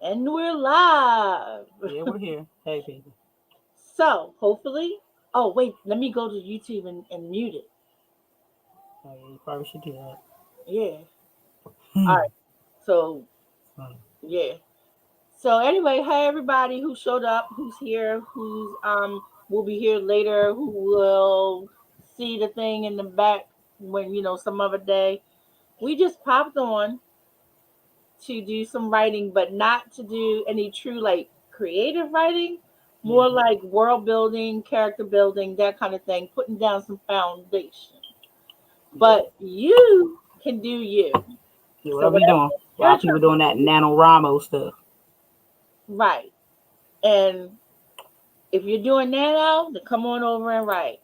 And we're live. Yeah, we're here. Hey, people. So, hopefully. Oh, wait. Let me go to YouTube and mute it. Oh, yeah, you probably should do that. Yeah. All right. So, Funny. yeah. So, anyway, hey, everybody who showed up, who's here, who's will be here later, who will see the thing in the back when, some other day. We just popped on to do some writing, but not to do any true like creative writing, Yeah, more like world building, character building, that kind of thing, putting down some foundation. yeah. But you can do you. Yeah, So whatever you whatever doing. A lot you're of people trying to doing that do, NaNoWriMo stuff. right. And if you're doing nano, then come on over and write.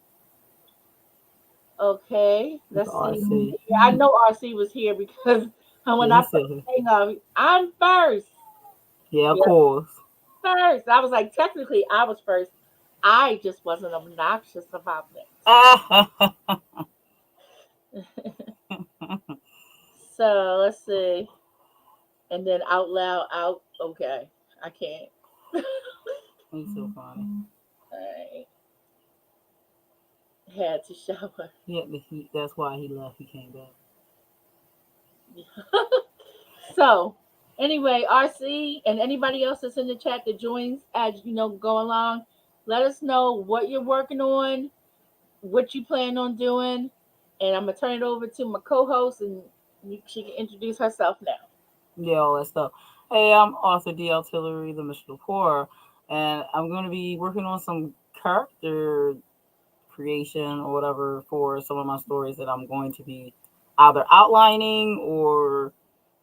Okay, With the let's see. RC. Yeah, I know RC was here because when Yeah, I he's put still here. the thing up, I'm first. Yeah, of Yeah, course. first. I was like, technically, I was first. I just wasn't obnoxious about it. So let's see. And then out loud, out. Okay, I can't. He's so funny. I had to shower. He had the heat. That's why he left. He came back. So anyway, RC and anybody else that's in the chat that joins as go along, let us know what you're working on, what you plan on doing, and I'm gonna turn it over to my co-host and she can introduce herself now. Yeah, all that stuff. Hey, I'm Arthur D. Artillery, the Mission of Horror, and I'm going to be working on some character creation or whatever for some of my stories that I'm going to be either outlining or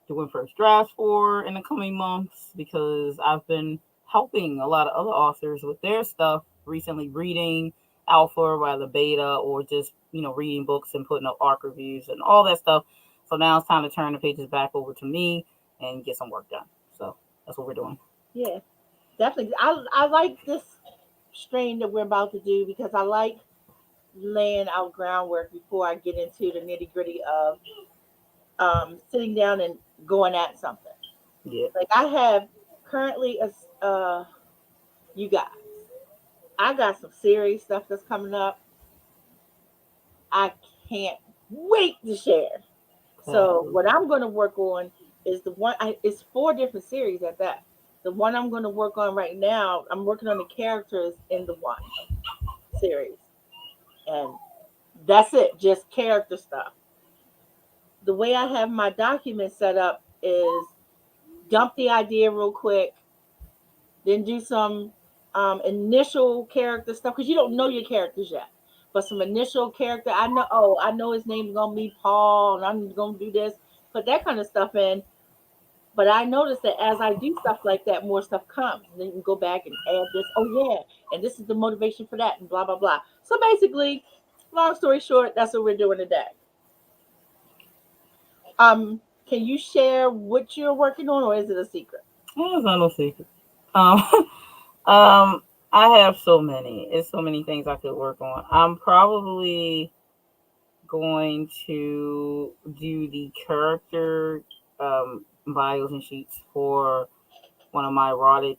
doing first drafts for in the coming months because I've been helping a lot of other authors with their stuff recently, reading alpha, rather beta, or just reading books and putting up arc reviews and all that stuff. So now it's time to turn the pages back over to me and get some work done. So that's what we're doing. Yeah, definitely. I like this strain that we're about to do because I like laying out groundwork before I get into the nitty gritty of sitting down and going at something. Yeah. Like I have currently you guys, I got some serious stuff that's coming up. I can't wait to share. So Exactly. what I'm going to work on is it's four different series at that. The one I'm going to work on right now, I'm working on the characters in the one series, and that's it, just character stuff. The way I have my document set up is dump the idea real quick, then do some initial character stuff because you don't know your characters yet. But some initial character, I know. Oh, I know his name's gonna be Paul, and I'm gonna do this. Put that kind of stuff in. But I noticed that as I do stuff like that, more stuff comes. And then you can go back and add this. Oh yeah, and this is the motivation for that, and blah blah blah. So basically, long story short, that's what we're doing today. Can you share what you're working on, or is it a secret? It's not no secret. Um, um, I have so many. It's so many things I could work on. I'm probably going to do the character bios and sheets for one of my erotic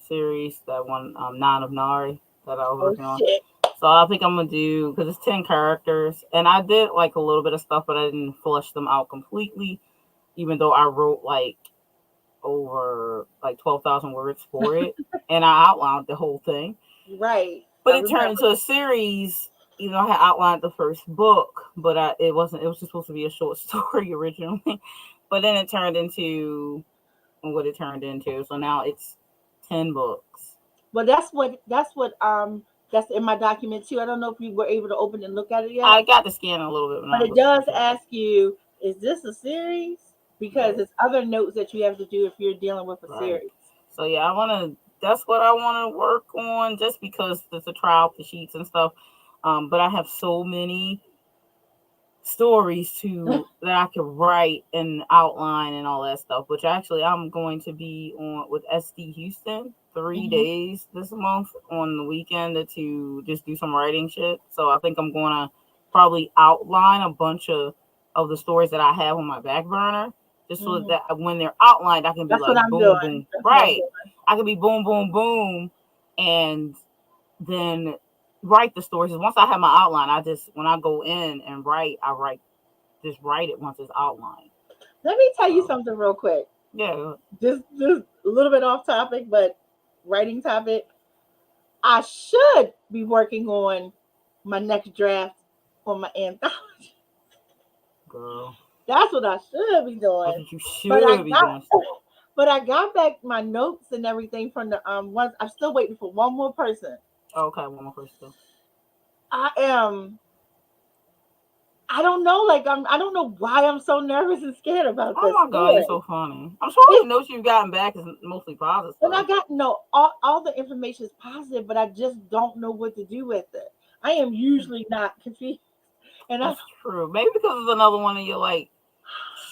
series, that one Nine of Nari that I was Oh working on. shit! So I think I'm gonna do because it's 10 characters, and I did like a little bit of stuff, but I didn't flush them out completely. Even though I wrote like over like 12,000 words for it, and I outlined the whole thing, Right, but I it turned remember. into a series. You know, I had outlined the first book, but it wasn't. It was just supposed to be a short story originally, but then it turned into what it turned into. So now it's 10 books. Well, that's in my document too. I don't know if you were able to open and look at it yet, I got to scan a little bit, but but not it looking too does far. ask you, is this a series? Because Right, it's other notes that you have to do if you're dealing with a right. series. So yeah, I want to. That's what I want to work on, just because it's a trial the sheets and stuff. But I have so many stories to that I could write and outline and all that stuff. Which actually I'm going to be on with SD Houston three Hmm. days this month on the weekend to just do some writing shit. So I think I'm gonna probably outline a bunch of the stories that I have on my back burner just so Mhm. that when they're outlined, I can be That's what like I'm boom, doing. boom. That's what I'm Right. doing. I can be boom, boom, boom, and then write the stories. Once I have my outline, when I go in and write, just write it once it's outlined. Let me tell you So something real quick. yeah. Just a little bit off topic, but writing topic. I should be working on my next draft on my anthology. Girl, That's what I should be that's doing. what you But I should be got doing. but I got back my notes and everything from the ones. I'm still waiting for one more person. Okay, one more question. I am I don't know, like I don't know why I'm so nervous and scared about Oh this my god, you're story. so funny. I'm sure It's the notes you've gotten back is mostly positive and I stuff. got all the information is positive, but I just don't know what to do with it. I am usually not confused. And I That's true. Maybe because it's another one of your like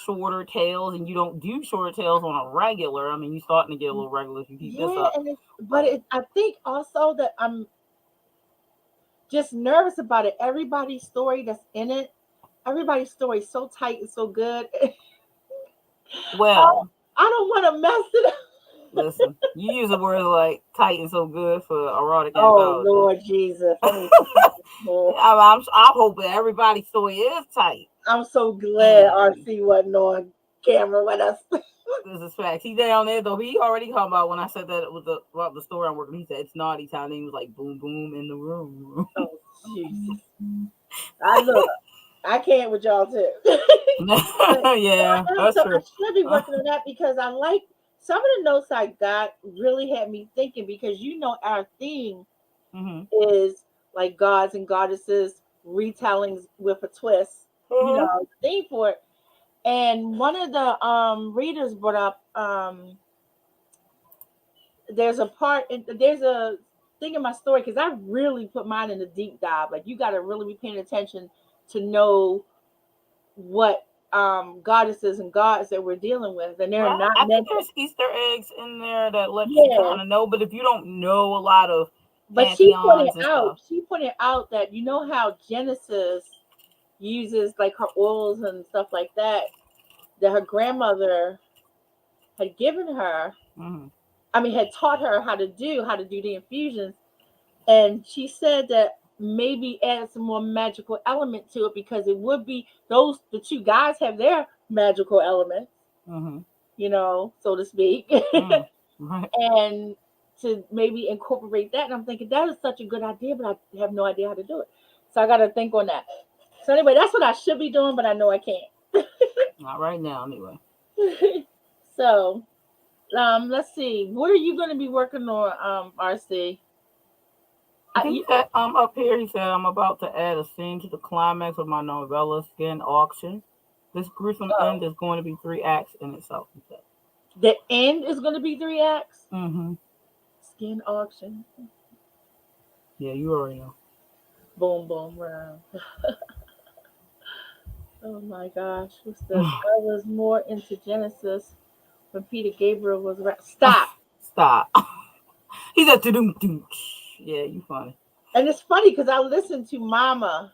shorter tales, and you don't do shorter tales on a regular. I mean, you're starting to get a little regular if you keep this yeah, up. But I think also that I'm just nervous about it. Everybody's story that's in it, everybody's story is so tight and so good. well, I don't want to mess it up. listen, you use the words like tight and so good for erotic Oh anthology. Lord Jesus, let me. I'm hoping everybody's story is tight. I'm so glad Mm, RC wasn't on camera with us. this is facts. He down there though. He already come about when I said that it was about the story I'm working. He said it's naughty time. He was like boom boom in the room. Oh Jesus, I look. I can't with y'all too. But so yeah, I am. that's So I true. should be working on that because I like some of the notes I got really had me thinking because our theme Mm-hmm. is like gods and goddesses retellings with a twist. Uh-huh. The theme for it. And one of the readers brought up there's a thing in my story because I really put mine in a deep dive. Like you got to really be paying attention to know what goddesses and gods that we're dealing with, and they're Right. not I think meant to. there's Easter eggs in there that lets you Yeah, kind of know. But if you don't know a lot of but pantheons and stuff, she pointed out that how Genesis uses like her oils and stuff like that her grandmother had given her. mm-hmm. I mean, had taught her how to do the infusions, and she said that maybe add some more magical element to it because it would be the two guys have their magical elements, Mm-hmm. so to speak, Mm. Right. and to maybe incorporate that. And I'm thinking that is such a good idea, but I have no idea how to do it. So I got to think on that. So anyway, that's what I should be doing, but I know I can't. Not right now, anyway. So let's see. What are you going to be working on, RC? I think he said up here. He said I'm about to add a scene to the climax of my novella Skin Auction. This gruesome Oh, end is going to be 3 acts in itself. He said. the end is going to be 3 acts. Mm-hmm. Skin auction. Yeah, you already know. Boom, boom, round. Oh my gosh, what's this? I was more into Genesis when Peter Gabriel was around. Stop. Stop. He said, doom doom. Yeah, you funny. And it's funny because I listen to Mama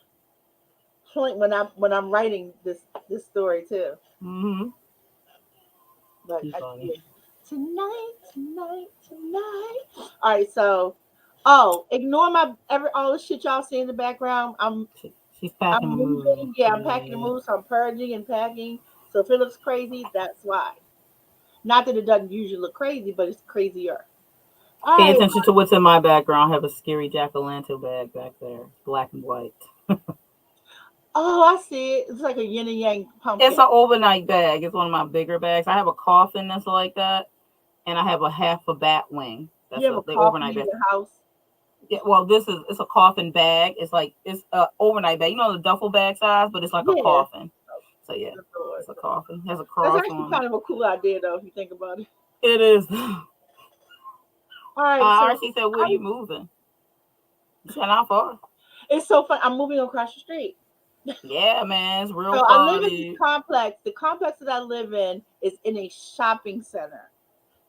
point when I'm writing this story too. Mm-hmm. But You funny. tonight. All right, so ignore all the shit y'all see in the background. She's packing I'm a move. moving. Yeah, I'm packing the Yeah. moves. So I'm purging and packing. So if it looks crazy, that's why. Not that it doesn't usually look crazy, but it's crazier. All Pay right. attention to what's in my background. I have a scary jack-o'-lantern bag back there. Black and white. Oh, I see it. It's like a yin and yang It's pumpkin. an overnight bag. It's one of my bigger bags. I have a coffin that's like that, and I have a half a bat wing. You That's have a the coffin overnight in bag. your house. Yeah, well, it's a coffin bag. It's a overnight bag. You know the duffel bag size, but it's like a Yeah. coffin. So yeah, Good Lord. it's a coffin. It has a That's cross actually on it. kind of a cool idea, though, if you think about it. It is. All right, so RC said, "Where you moving?" You said not far. it's so fun. I'm moving across the street. Yeah, man, it's real So I live fun, in this dude. complex. The complex that I live in is in a shopping center,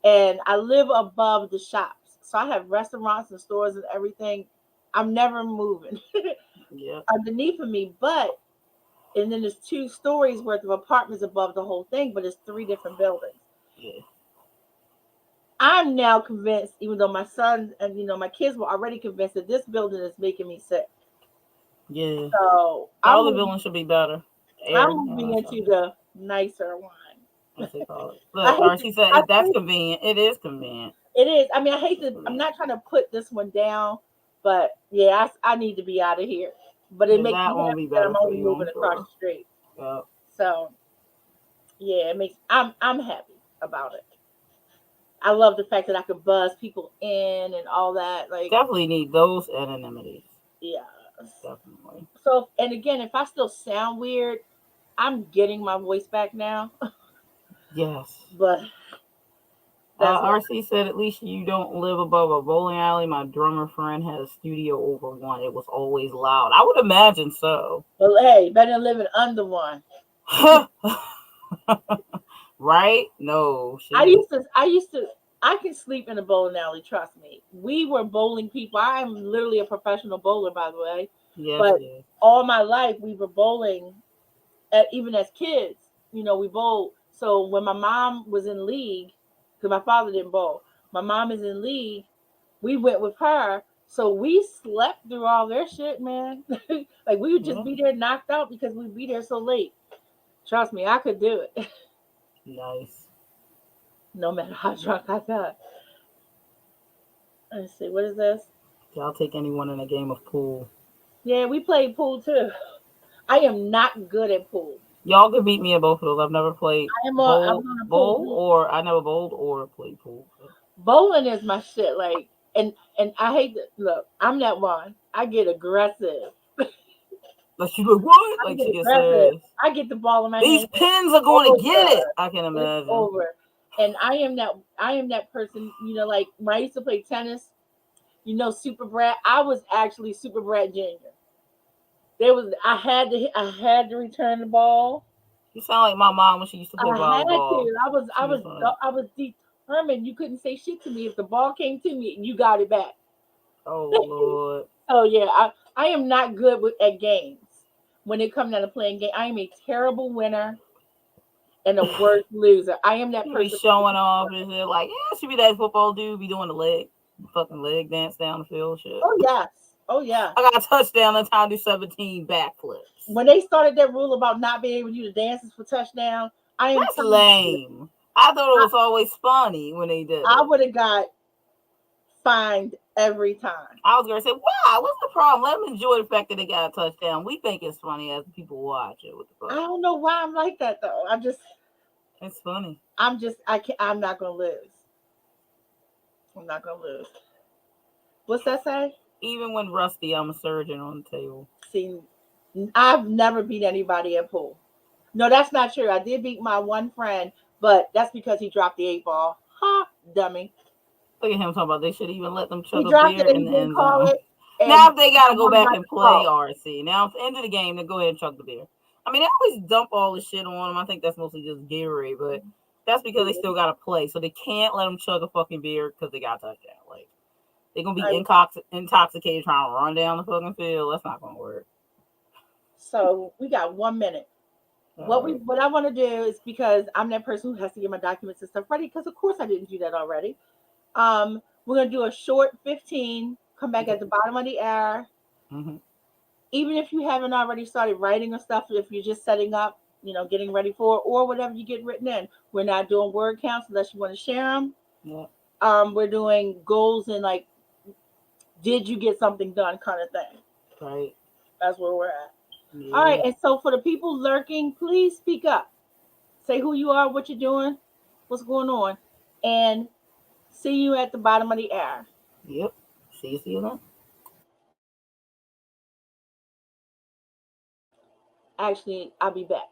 and I live above the shops. So I have restaurants and stores and everything. I'm never moving Yeah. underneath of me, but and then there's 2 stories worth of apartments above the whole thing, but it's 3 different buildings. Yeah. I'm now convinced, even though my son and my kids were already convinced that this building is making me sick. Yeah. So All the buildings should be better. I'm moving into the nicer one. As they call it. Look, she said that's convenient. It is convenient. It is. I mean, I hate to. I'm not trying to put this one down, but yeah, I need to be out of here. But it makes me happy that I'm only moving across the street. Yeah. So yeah, it makes I'm happy about it. I love the fact that I could buzz people in and all that. Like, definitely need those anonymities. Yeah. Definitely. So, and again, if I still sound weird, I'm getting my voice back now. Yes. But RC said, at least you don't live above a bowling alley. My drummer friend had a studio over one. It was always loud. I would imagine so. Well, hey, better than living under one. Right? No. Shit. I used to, I can sleep in a bowling alley, trust me. We were bowling people. I am literally a professional bowler, by the way. Yes, but all my life, we were bowling, even as kids. We bowled. So when my mom was in league, because my father didn't bowl, my mom is in league, we went with her. So we slept through all their shit, man. Like, we would just be there knocked out because we'd be there so late. Trust me, I could do it. Nice. No matter how drunk I got. Let's see, what is this? I'll take anyone in a game of pool. Yeah, we played pool too. I am not good at pool. Y'all could beat me at both of those. I've never played I never bowled or played pool. Bowling is my shit. Like, and I hate to look. I'm that one. I get aggressive. Like, you look what? Like, she gets serious. I get the ball in my hand. These pins are going to get it. I can imagine. It's over. And I am that person. Like when I used to play tennis. Super Brat. I was actually Super Brat Junior. I had to return the ball. You sound like my mom when she used to play volleyball. I was determined. You couldn't say shit to me if the ball came to me and you got it back. Oh Lord. Oh yeah, I am not good at games. When it comes down to playing game, I am a terrible winner and a worse loser. I am that person. Be showing off and shit. Like, yeah, she be that football dude. Be doing the fucking leg dance down the field. Shit. Oh yes. Oh yeah. I got a touchdown in time to do 17 backflips. When they started that rule about not being able to do the dances for touchdown, that's lame. I thought it was always funny when they did. I would have got fined every time. I was gonna say, wow, what's the problem? Let them enjoy the fact that they got a touchdown. We think it's funny as people watch it. What the fuck? I don't know why I'm like that though. It's funny. I'm not gonna lose. I'm not gonna lose. What's that say? Even when rusty, I'm a surgeon on the table. See, I've never beat anybody at pool. No, that's not true. I did beat my one friend, but that's because he dropped the 8 ball. Ha, dummy. Look at him talking about they should even let them chug a beer in the end zone. And now they got to go back and play RC. Now, at the end of the game, then go ahead and chug the beer. I mean, they always dump all the shit on them. I think that's mostly just Gatorade, but that's because they still got to play. So they can't let them chug a fucking beer because they got a touchdown. Like, they're going to be intoxicated trying to run down the fucking field. That's not going to work. So we got 1 minute. What I want to do is, because I'm that person who has to get my documents and stuff ready, because of course I didn't do that already. We're going to do a short 15, come back at the bottom of the hour. Mm-hmm. Even if you haven't already started writing or stuff, if you're just setting up, getting ready for it, or whatever you get written in. We're not doing word counts unless you want to share them. Yeah. We're doing goals and like, did you get something done kind of thing. Right. That's where we're at. Yeah. All right. And so for the people lurking, please speak up. Say who you are, what you're doing, what's going on, and see you at the bottom of the hour. Yep. See you then. Actually, I'll be back.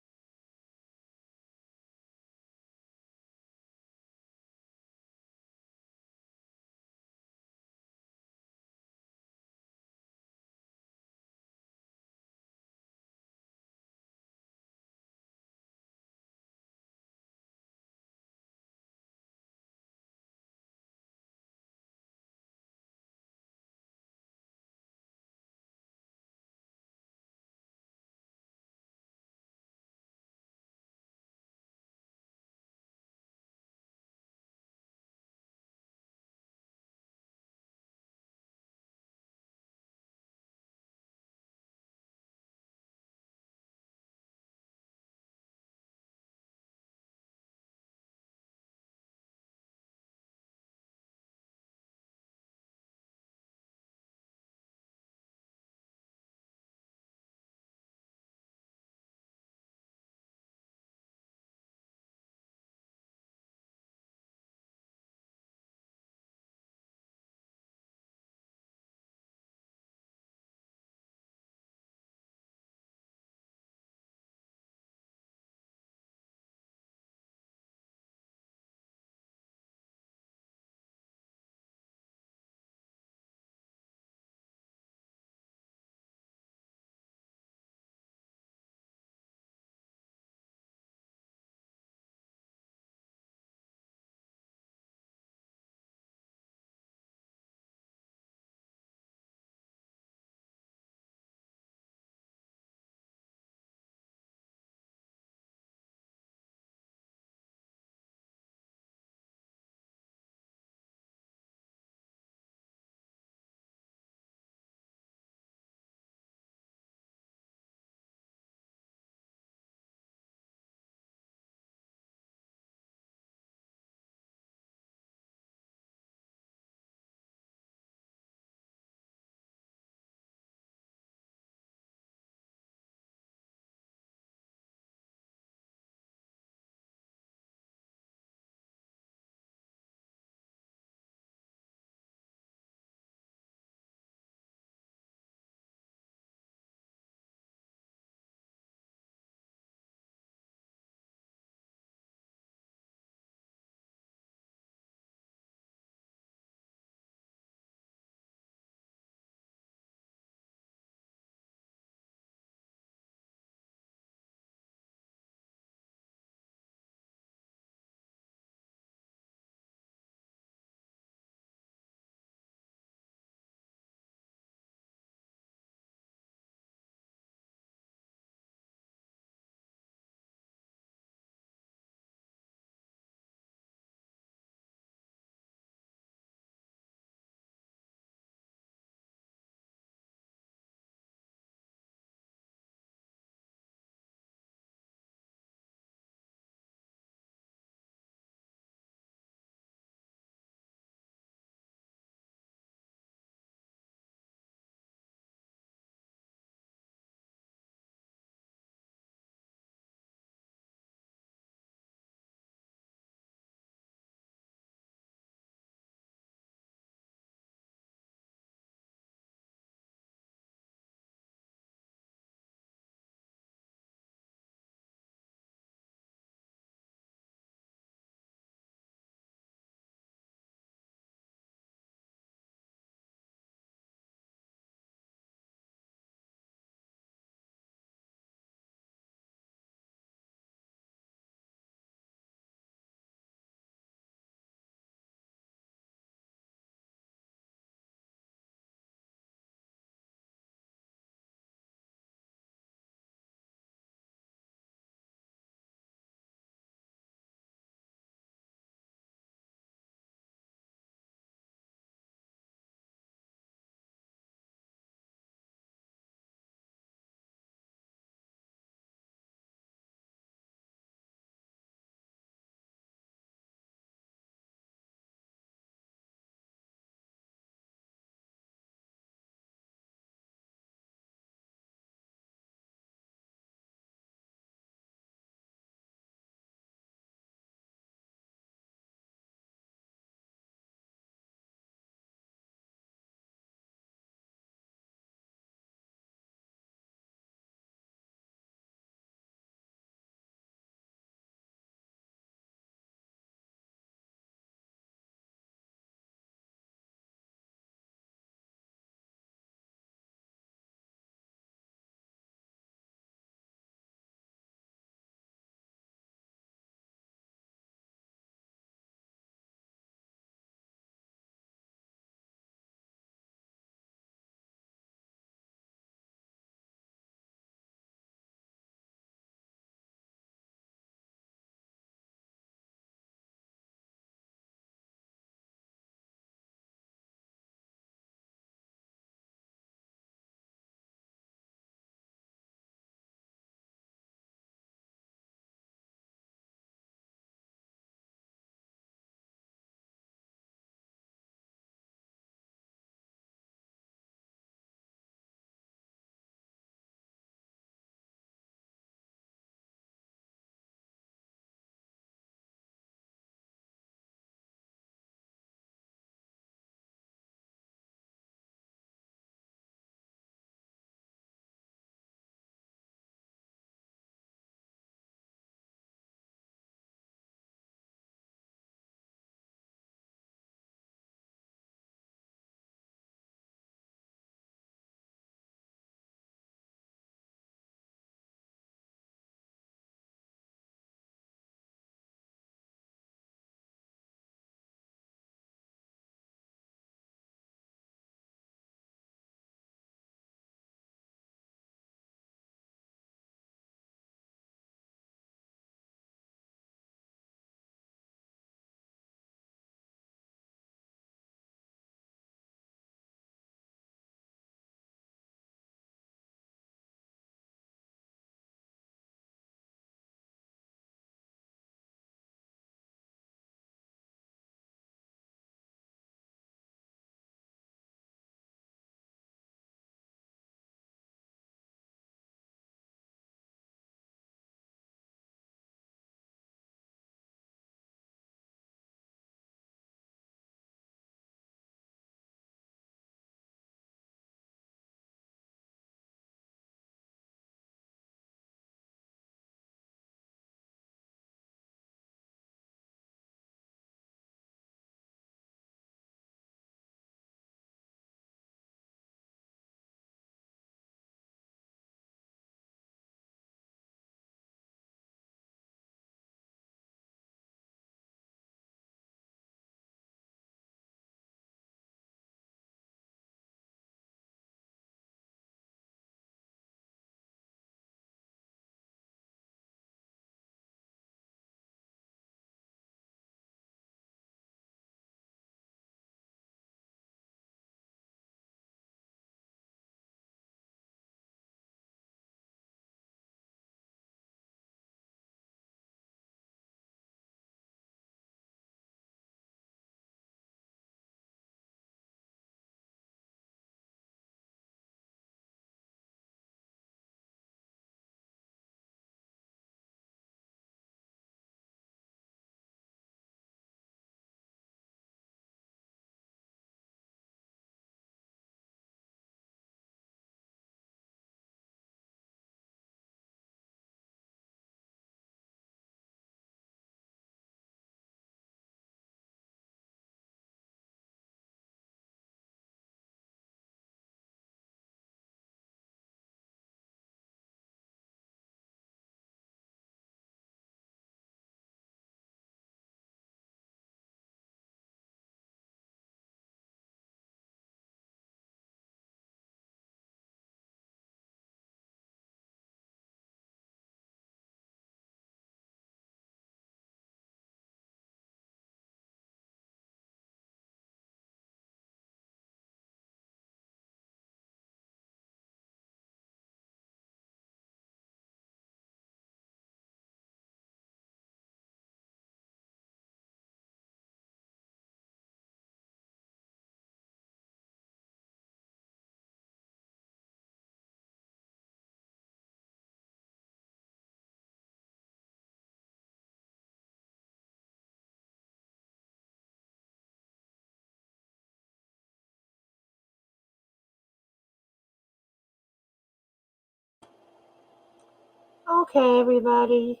Okay, everybody,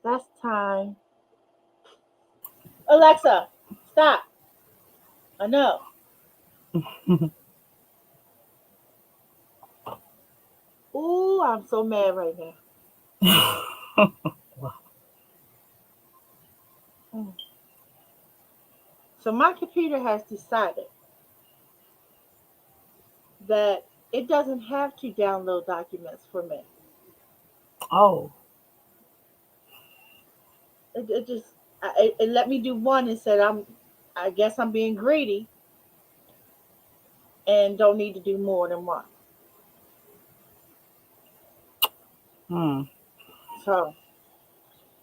that's time. Alexa, stop. I know. Ooh, I'm so mad right now. Mm. So my computer has decided that it doesn't have to download documents for me. Oh, It just it let me do one and said I guess I'm being greedy and don't need to do more than one. hmm. So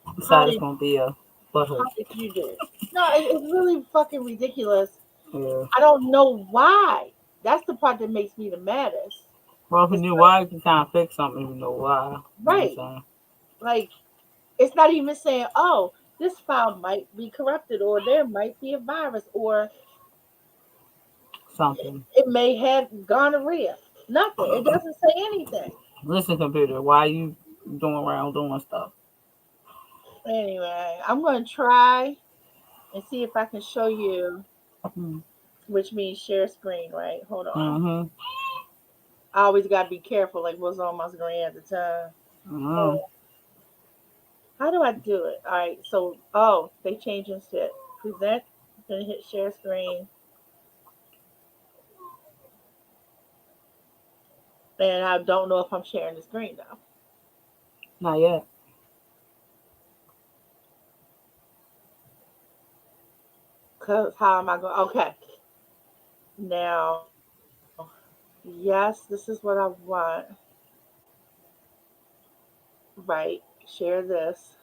how Decided it's did gonna be a how butthurt. did you do it? No, it's really fucking ridiculous. Yeah. I don't know why. That's the part that makes me the maddest. Well, if you It's knew why, you can kind of fix something. If you know why. You know what I'm right. saying? Like it's not even saying, oh, this file might be corrupted or there might be a virus or Something. it may have gonorrhea. Nothing. It doesn't say anything. Listen, computer, why you doing around doing stuff? Anyway, I'm going to try and see if I can show you, Mm-hmm. which means share screen, right? Hold on. Mm-hmm. I always got to be careful, like what's on my screen at the time. Mm-hmm. Oh, how do I do it? All right. So, oh, they changing shit. Present, then hit share screen. And I don't know if I'm sharing the screen though. Not yet. Because how am I going? Okay. Now, yes, this is what I want. Right. Share this.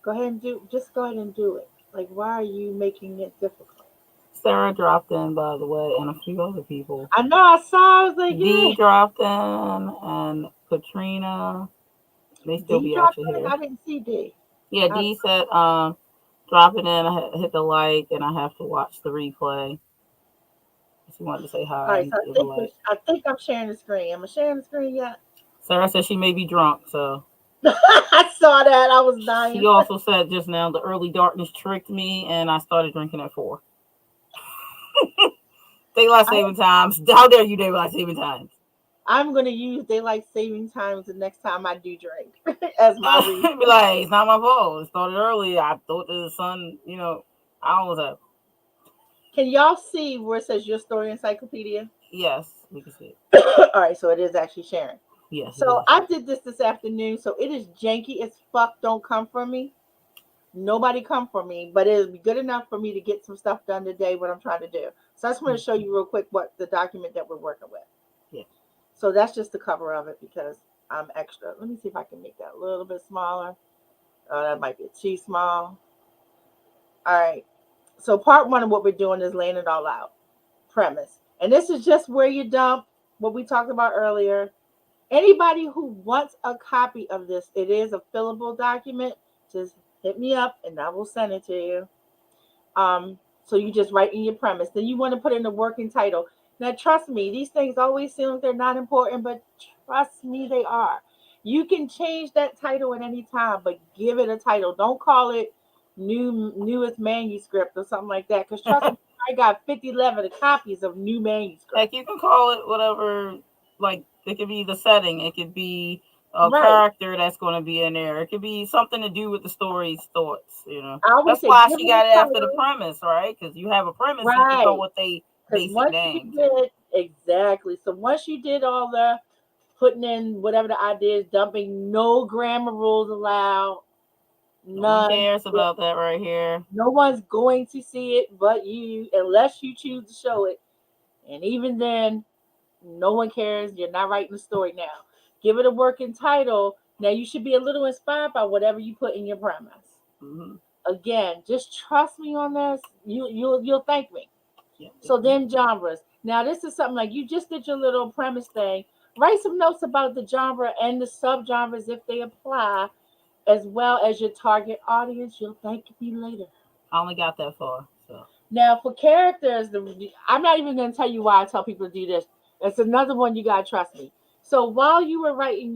Go ahead and do, just go ahead and do it. Like, why are you making it difficult? Sarah dropped in, by the way, and a few other people. I know I saw, I was like, yeah. D dropped in, and Katrina. They still D be out dropped your in? here. I didn't see D. Yeah, I, D said, drop it in. I hit the like, and I have to watch the replay. She wanted to say all hi right, and so give a like. I think I'm sharing the screen. Am I sharing the screen yet? Sarah said she may be drunk, so I saw that. I was she dying. also said just now the early darkness tricked me, and I started drinking at 4. Daylight I, saving times. How dare you, daylight saving times? I'm going to use daylight saving times the next time I do drink as my reason. Be like, it's not my fault. It started early. I thought the sun, I was up. Can y'all see where it says your story encyclopedia? Yes, we can see it. All right, so it is actually sharing. Yes, it So is. I did this afternoon, so it is janky as fuck. Don't come for me. Nobody come for me, but it'll be good enough for me to get some stuff done today. What I'm trying to do. So I just want to show you real quick what the document that we're working with. Yeah. So that's just the cover of it because I'm extra. Let me see if I can make that a little bit smaller. Oh, that might be too small. All right. So part one of what we're doing is laying it all out. Premise. And this is just where you dump what we talked about earlier. Anybody who wants a copy of this, it is a fillable document. Just hit me up and I will send it to you. So you just write in your premise. Then you want to put in the working title. Now, trust me, these things always seem like they're not important, but trust me, they are. You can change that title at any time, but give it a title. Don't call it newest manuscript or something like that. Because trust me, I got 50 copies of new manuscript. Heck, you can call it whatever. Like, it could be the setting. It could be a Right. character that's going to be in there. It could be something to do with the story's thoughts. I always That's say why give she it a got it after the title. premise, right? Because you have a premise, you can come Right. with a Because basic once you name too. did, exactly. So once you did all the putting in whatever the idea is, dumping, no grammar rules allowed, No one none. cares about that right here. No one's going to see it but you, unless you choose to show it. And even then, no one cares. You're not writing the story now. Give it a working title. Now you should be a little inspired by whatever you put in your premise. Mm-hmm. Again, just trust me on this. You'll thank me. Yeah. So then genres. Now this is something like you just did your little premise thing. Write some notes about the genre and the subgenres if they apply, as well as your target audience. You'll thank me later. I only got that far. So Now for characters, I'm not even going to tell you why I tell people to do this. It's another one you gotta trust me. So while you were writing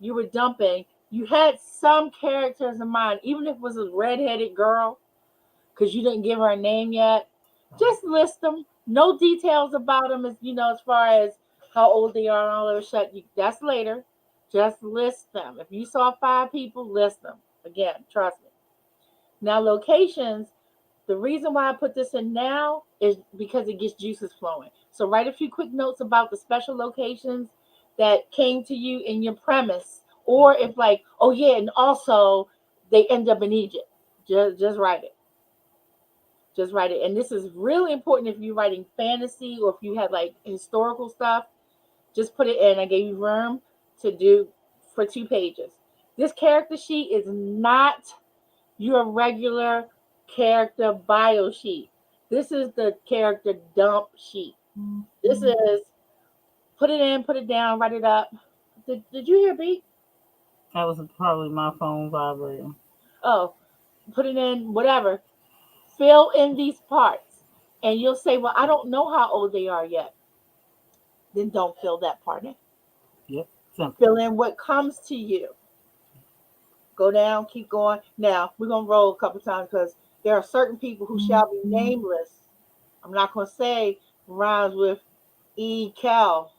you were dumping, you had some characters in mind, even if it was a redheaded girl, because you didn't give her a name yet. Just list them. No details about them, as as far as how old they are and all that shit. That's later. Just list them. If you saw 5 people, list them. Again, trust me. Now, locations. The reason why I put this in now is because it gets juices flowing. So write a few quick notes about the special locations that came to you in your premise, or if like, oh yeah, and also they end up in Egypt. Just write it. Just write it. And this is really important if you're writing fantasy or if you have like historical stuff. Just put it in. I gave you room to do for 2 pages. This character sheet is not your regular character bio sheet. This is the character dump sheet. This is put it in, put it down, write it up. Did you hear beat? That was probably my phone vibrating. Oh, put it in, whatever. Fill in these parts. And you'll say, well, I don't know how old they are yet. Then don't fill that part in. Yep. Simple. Fill in what comes to you. Go down, keep going. Now, we're going to roll a couple times because there are certain people who shall be nameless. I'm not going to say rhymes with E. Cal.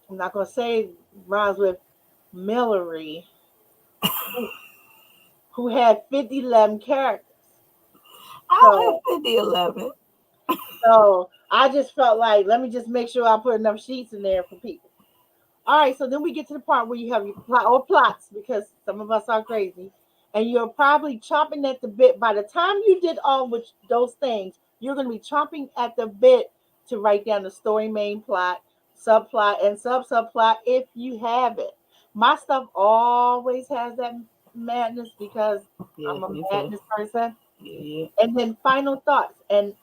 I'm not going to say rhymes with Millery, who had 50-11 characters. I have 50-11. So I just felt like, let me just make sure I put enough sheets in there for people. All right, so then we get to the part where you have your plot or plots, because some of us are crazy, and you're probably chomping at the bit. By the time you did all which those things, you're going to be chomping at the bit to write down the story, main plot, subplot, and subplot if you have it. My stuff always has that madness because I'm a madness person. Yeah. And then final thoughts. And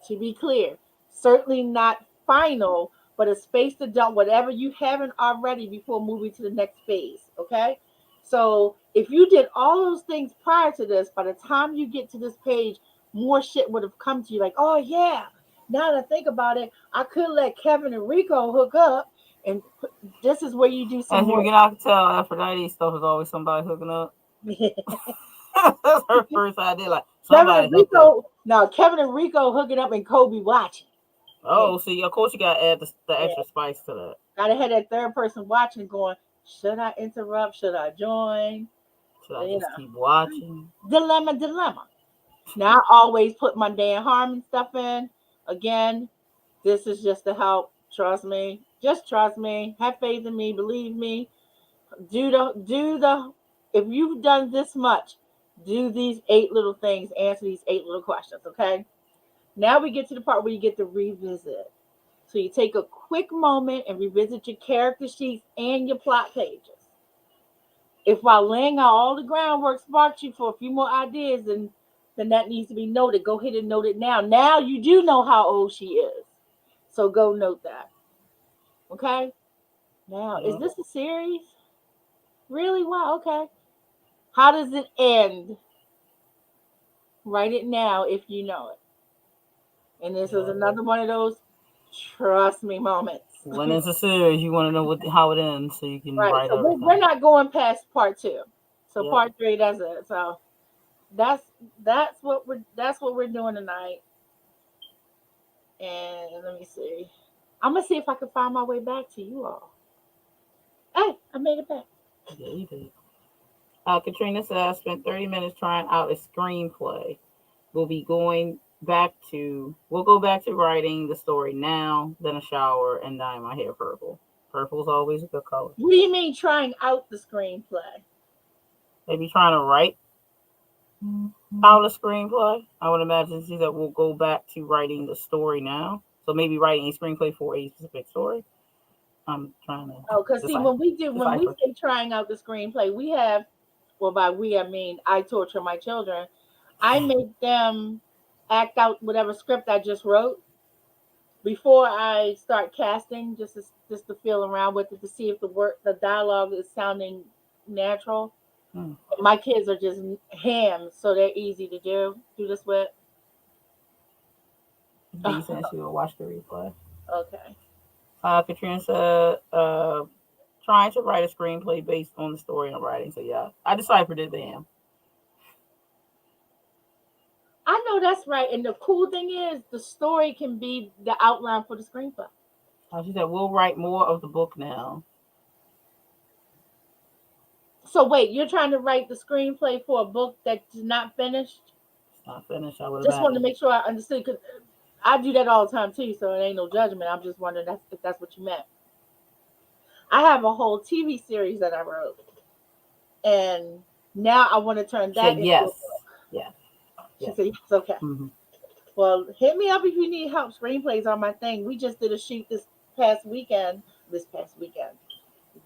to be clear, certainly not final, but a space to dump whatever you haven't already before moving to the next phase. Okay. So if you did all those things prior to this, by the time you get to this page, more shit would have come to you like, oh yeah, now that I think about it, I could let Kevin and Rico hook up. And this is where you do some As you more. can I can tell, Aphrodite stuff is always somebody hooking up. That's her first idea. Like somebody hook up. No, Kevin and Rico hooking up and Kobe watching. Oh, see, of course you gotta add the Yeah. extra spice to that. Gotta have that third person watching, going, should I interrupt? Should I join? Should I just keep watching? Dilemma. Now I always put my Dan Harmon stuff in. Again, this is just to help. Trust me. Just trust me. Have faith in me. Believe me. Do the. If you've done this much, do these 8 little things. Answer these 8 little questions. Okay. Now we get to the part where you get to revisit. So you take a quick moment and revisit your character sheets and your plot pages. If while laying out all the groundwork sparks you for a few more ideas, then that needs to be noted. Go ahead and note it now. Now you do know how old she is. So go note that. Okay? Now, is this a series? Really? Wow, okay. How does it end? Write it now if you know it. And this is another one of those trust me moments. When it's a series, you want to know how it ends so you can write So everything. we're not going past part 2. So part 3, that's it. So that's what we're doing tonight. And let me see. I'm gonna see if I can find my way back to you all. Hey, I made it back. Yeah, you did. Katrina said I spent 30 minutes trying out a screenplay. We'll go back to writing the story now, then a shower, and dyeing my hair purple. Purple is always a good color. What do you mean trying out the screenplay? Maybe trying to write out a screenplay. I would imagine she said we'll go back to writing the story now. So maybe writing a screenplay for a specific story. I'm trying to. Oh, because see, when we say trying out the screenplay, we have, well, by we I mean I torture my children. I make them act out whatever script I just wrote before I start casting, just to feel around with it to see if the dialogue is sounding natural. My kids are just hams, so they're easy to do this with. Decent, she will watch the replay. Okay. Katrina said, trying to write a screenplay based on the story I'm writing. So yeah, I deciphered it. Bam. I know that's right. And the cool thing is, the story can be the outline for the screenplay. She said we'll write more of the book now. So wait, you're trying to write the screenplay for a book that's not finished? It's not finished. I would Just wanted to imagine. make sure I understood, because I do that all the time too. So it ain't no judgment. I'm just wondering if that's what you meant. I have a whole TV series that I wrote, and now I want to turn She that said into a yes, book. yes, She yes. said, yes, okay. Mm-hmm. Well, hit me up if you need help. Screenplays are my thing. We just did a shoot past weekend, this past weekend,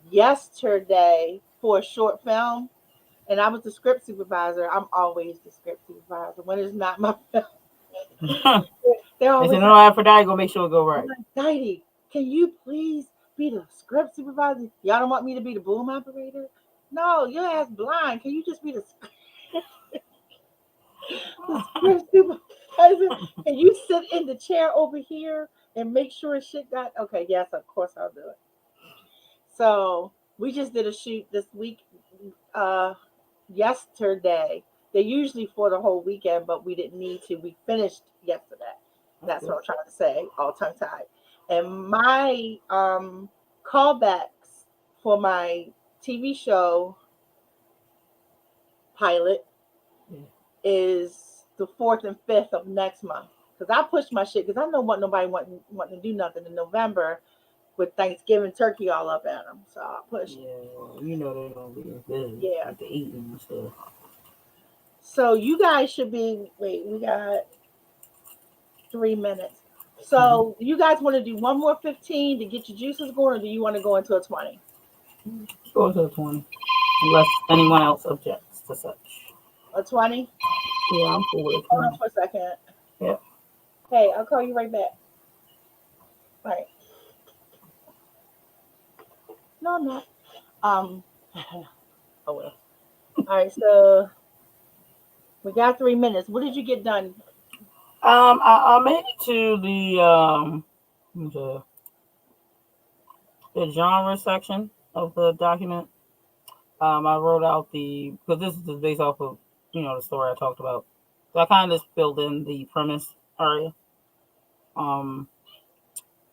yesterday, for a short film, and I was the script supervisor. I'm always the script supervisor when it's not my film. They're They said always no, Aphrodite gonna make sure it go like, right. Diety, can you please be the script supervisor? Y'all don't want me to be the boom operator? No, your ass blind. Can you just be the script supervisor? Can you sit in the chair over here and make sure shit got okay? Yes, of course I'll do it. So we just did a shoot this week, uh, yesterday. They usually for the whole weekend, but we didn't need to. We finished yesterday. That's what I'm trying to say, all tongue tied. And my callbacks for my TV show pilot Yeah. is the 4th and 5th of next month. Because I pushed my shit because I don't want nobody wanting to do nothing in November with Thanksgiving turkey all up at them. So I pushed. Yeah, you know they're gonna be busy Yeah. with the eating and stuff. So you guys should be, wait, we got 3 minutes. Mm-hmm. So you guys want to do one more 15 to get your juices going, or do you want to go into a 20? Go to the 20, unless anyone else objects to such. A 20? Yeah, I'm cool with Hold on 20. for a second. Yep. Hey, I'll call you right back. All right. No, I'm not. Um, oh well. All right, so we got 3 minutes. What did you get done? I made it to the genre section of the document. I wrote out because this is based off of the story I talked about. So I kind of just filled in the premise area, um,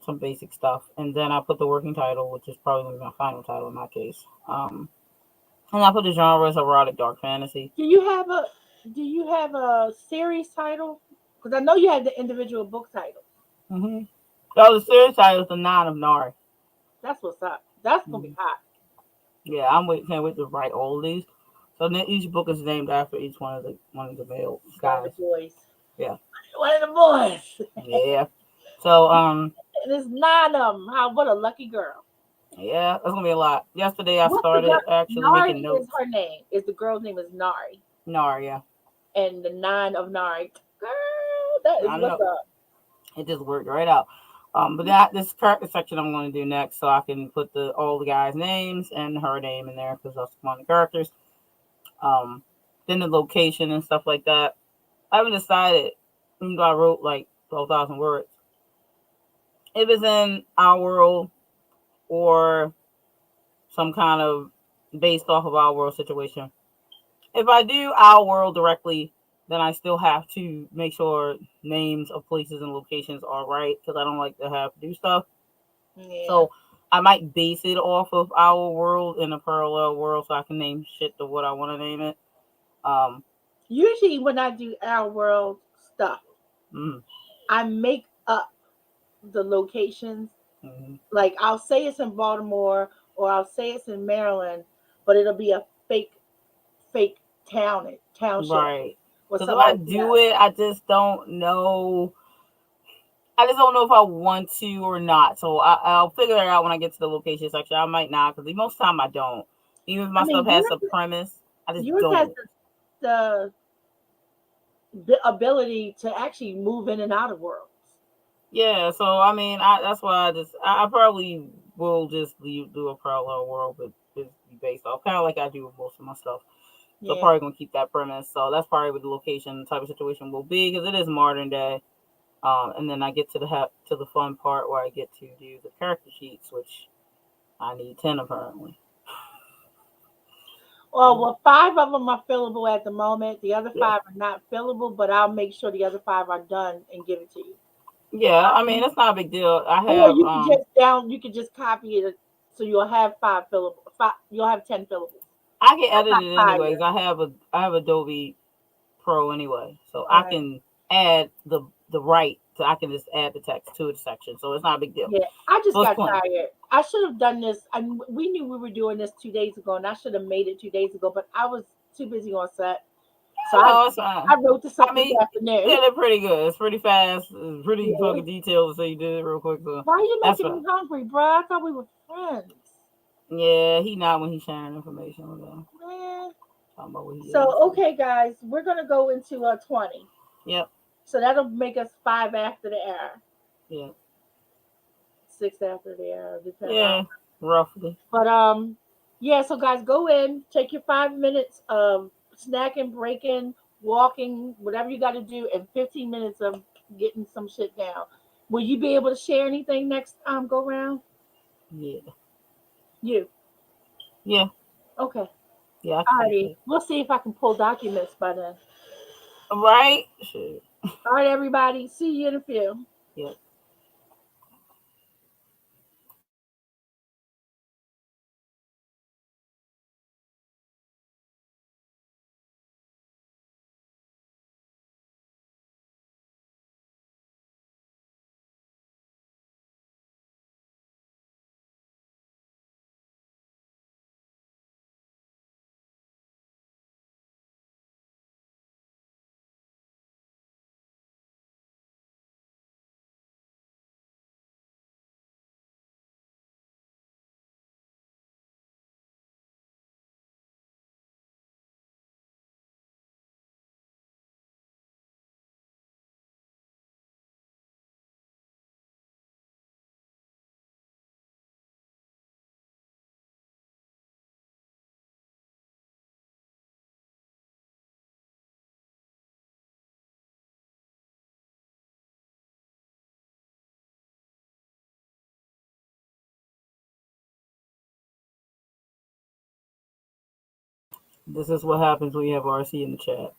some basic stuff, and then I put the working title, which is probably gonna be my final title in my case. And I put the genre as erotic dark fantasy. Do you have a series title? Because I know you have the individual book titles. Mm-hmm. So the series title is The Nine of Nari. That's what's up. That's gonna be Mm-hmm. hot. Yeah, can't wait to write all of these. So then each book is named after each one of the male One of the guys. boys. Yeah, One of the boys. yeah. So And there's 9 of them. What a lucky girl. yeah, that's gonna be a lot. Yesterday I What's the girl? started actually Nari making is notes. her name. Is the girl's name is Nari, Nari, yeah. and the 9 of Nari. Girl, that is I what's know up. it just worked right out. But that this character section I'm going to do next, so I can put all the guys' names and her name in there because that's one of the characters. Um, then the location and stuff like that. I haven't decided, even though I wrote like 12,000 words, if it's in our world or some kind of based off of our world situation. If I do our world directly, then I still have to make sure names of places and locations are right because I don't like to have to do stuff. Yeah. So I might base it off of our world in a parallel world so I can name shit to what I want to name it. Um, Usually when I do our world stuff, mm, I make up the locations. mm, Like I'll say it's in Baltimore or I'll say it's in Maryland, but it'll be a fake township right. or Because if something I like do that. it, I just don't know. I just don't know if I want to or not. So I'll figure it out when I get to the location section. I might not because most of the time I don't. Even if I my stuff mean, has a premise, I just yours has don't. the the ability to actually move in and out of worlds. Yeah, so I mean, that's why I probably will just do a parallel world, but just be based off kind of like I do with most of my stuff. So Yeah. probably gonna keep that premise. So that's probably what the location type of situation will be because it is modern day. And then I get to the fun part where I get to do the character sheets, which I need 10 apparently. Well, 5 of them are fillable at the moment. The other Yeah. 5 are not fillable, but I'll make sure the other 5 are done and give it to you. Yeah, I mean it's not a big deal. I Or have you can just down. You can just copy it, so you'll have 5 fillable. You'll have 10 fillables. I can That's edit not it anyways. fire. I have Adobe Pro anyway, so All I right. can add the right. So I can just add the text to the section, so it's not a big deal. Yeah, I just So it's got plenty. tired. I should have done this. We knew we were doing this 2 days ago, and I should have made it 2 days ago. But I was too busy on set, so No, it's fine. I wrote this I up this mean, you afternoon. did it pretty good. It's pretty fast. It's pretty Yeah. fucking detailed, so you did it real quick. So Why are you that's making fine. me hungry, bro? I thought we were friends, Yeah, he not when he's sharing information with them. man. Talking about what he is. So okay, guys, we're gonna go into 20. Yep. So that'll make us 5 after the hour, Yeah. 6 after the hour, depending on. Yeah. Roughly. But yeah. So guys, go in, take your 5 minutes of snacking, breaking, walking, whatever you got to do, and 15 minutes of getting some shit down. Will you be able to share anything next go round? Yeah. You Yeah. okay? Yeah. I can Alrighty, shit. we'll see if I can pull documents by then. Right. Shit. All right, everybody. See you in a few. Yep. This is what happens when you have RC in the chat.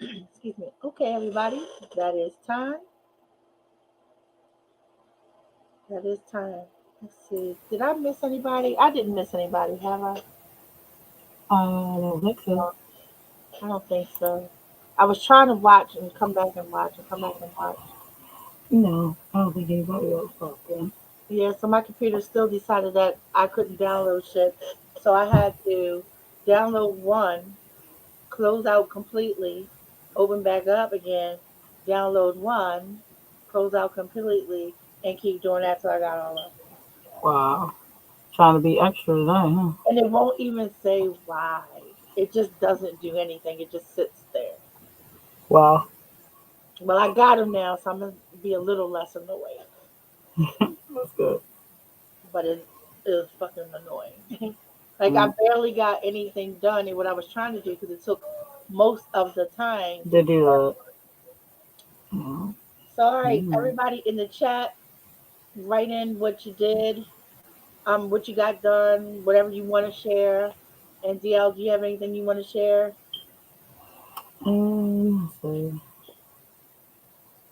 Excuse me. Okay, everybody, that is time. That is time. Let's see. Did I miss anybody? I didn't miss anybody, have I? I don't think so. I don't think so. I was trying to watch and come back and watch and come back and watch. No, I don't think anybody else popped in. Yeah, so my computer still decided that I couldn't download shit. So I had to download one, close out completely, open back up again, download one, close out completely, and keep doing that till I got all of them. Wow. Trying to be extra today, huh? And it won't even say why. It just doesn't do anything. It just sits there. Wow. Well, I got them now, so I'm gonna be a little less annoyed. That's good. But it is fucking annoying. Like I Mm. barely got anything done in what I was trying to do because it took most of the time to They do do that. that. Mm. So, all right, Mm. everybody in the chat, write in what you did, what you got done, whatever you want to share. And DL, do you have anything you want to share? Let's see.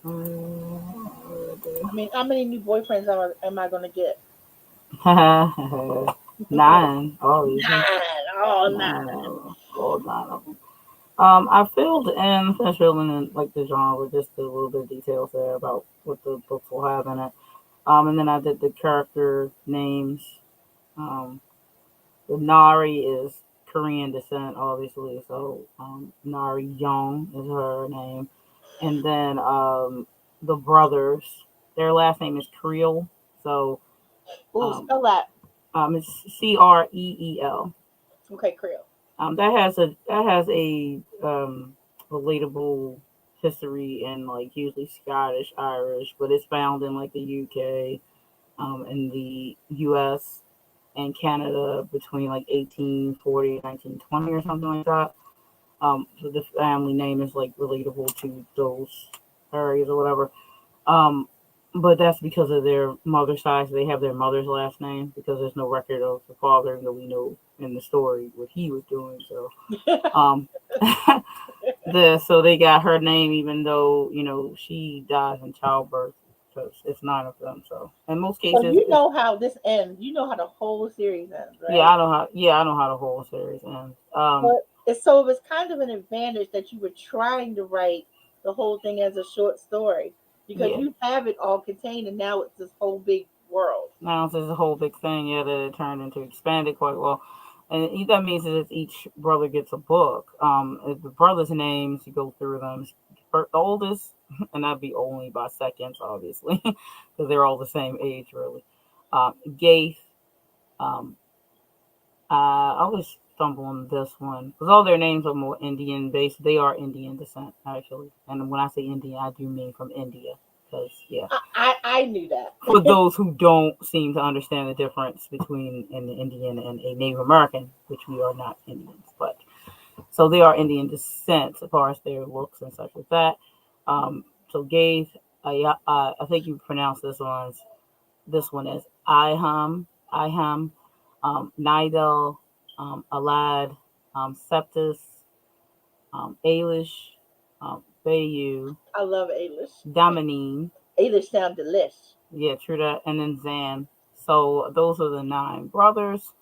I mean, how many new boyfriends am I gonna get? 9, obviously. 9. Oh, 9. 9, all 9 of them. I filled in, finished filling in like the genre, just a little bit of details there about what the books will have in it. And then I did the character names. Um, the Nari is Korean descent, obviously, so Nari Young is her name. And then the brothers, their last name is Creel, so Ooh, um, spell that. it's Creel. Okay, Creole. That has a relatable history in like usually Scottish, Irish, but it's found in like the UK, in the US and Canada between like 1840 and 1920 or something like that. So the family name is like relatable to those areas or whatever. Um, but that's because of their mother's side. So they have their mother's last name because there's no record of the father, even though we know in the story what he was doing. So, um, so they got her name, even though she dies in childbirth because it's 9 of them. So in most So cases, you it's know how this ends. You know how the whole series ends, yeah, right? I know how. Yeah, I know how the whole series ends. So it was kind of an advantage that you were trying to write the whole thing as a short story because Yeah. you have it all contained, and now it's this whole big world. Now there's a whole big thing, yeah, that it turned into expanded quite well. And that means that each brother gets a book. If the brothers' names, you go through them. The oldest, and that'd be only by seconds, obviously, because they're all the same age, really. Gaith, um, I always stumble on this one because all their names are more Indian based. They are Indian descent, actually. And when I say Indian, I do mean from India. Because, yeah, I knew that. for those who don't seem to understand the difference between an Indian and a Native American, which we are not Indians, but so they are Indian descent as far as their looks and such like that. So Gaith, I think you pronounce this one as Iham, Nidal, Alad, Septus, Alish, Bayu, I love Alish. Damanine. Alish sound delish. Yeah, true that. And then Zan. So those are the 9 brothers.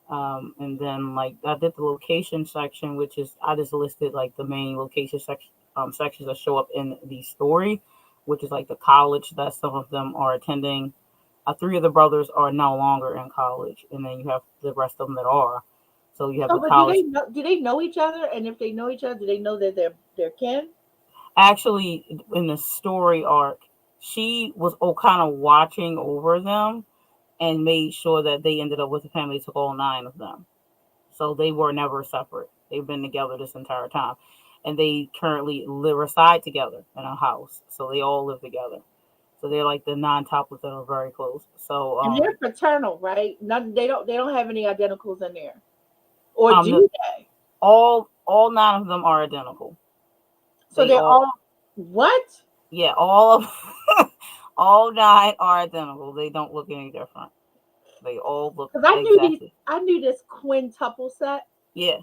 And then like I did the location section, which is I just listed like the main location sections that show up in the story, which is like the college that some of them are attending. 3 of the brothers are no longer in college, and then you have the rest of them that are. So you have No, the but do college. they know? Do they know each other? And if they know each other, do they know that they're kin? Actually, in the story arc, she was kind of watching over them and made sure that they ended up with a family. Took all 9 of them, so they were never separate. They've been together this entire time, and they currently reside together in a house. So they all live together. So they're like the 9 toplets that are very close. So And they're fraternal, right? None. They don't have any identicals in there, or the, do they? all 9 of them are identical. So They they're all all what? Yeah, all of all 9 are identical. They don't look any different. They all look Because exactly. I knew this quintuple set, Yeah.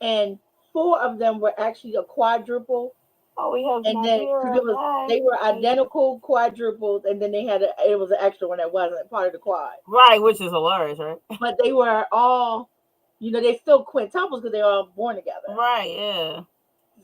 and 4 of them were actually a quadruple, Oh, we have And then because Nadira. Hi. they were Hey. identical quadruples, and then they had it was an extra one that wasn't part of the quad. Right, which is hilarious, right? But they were all, they still quintuples because they were all born together. Right, yeah.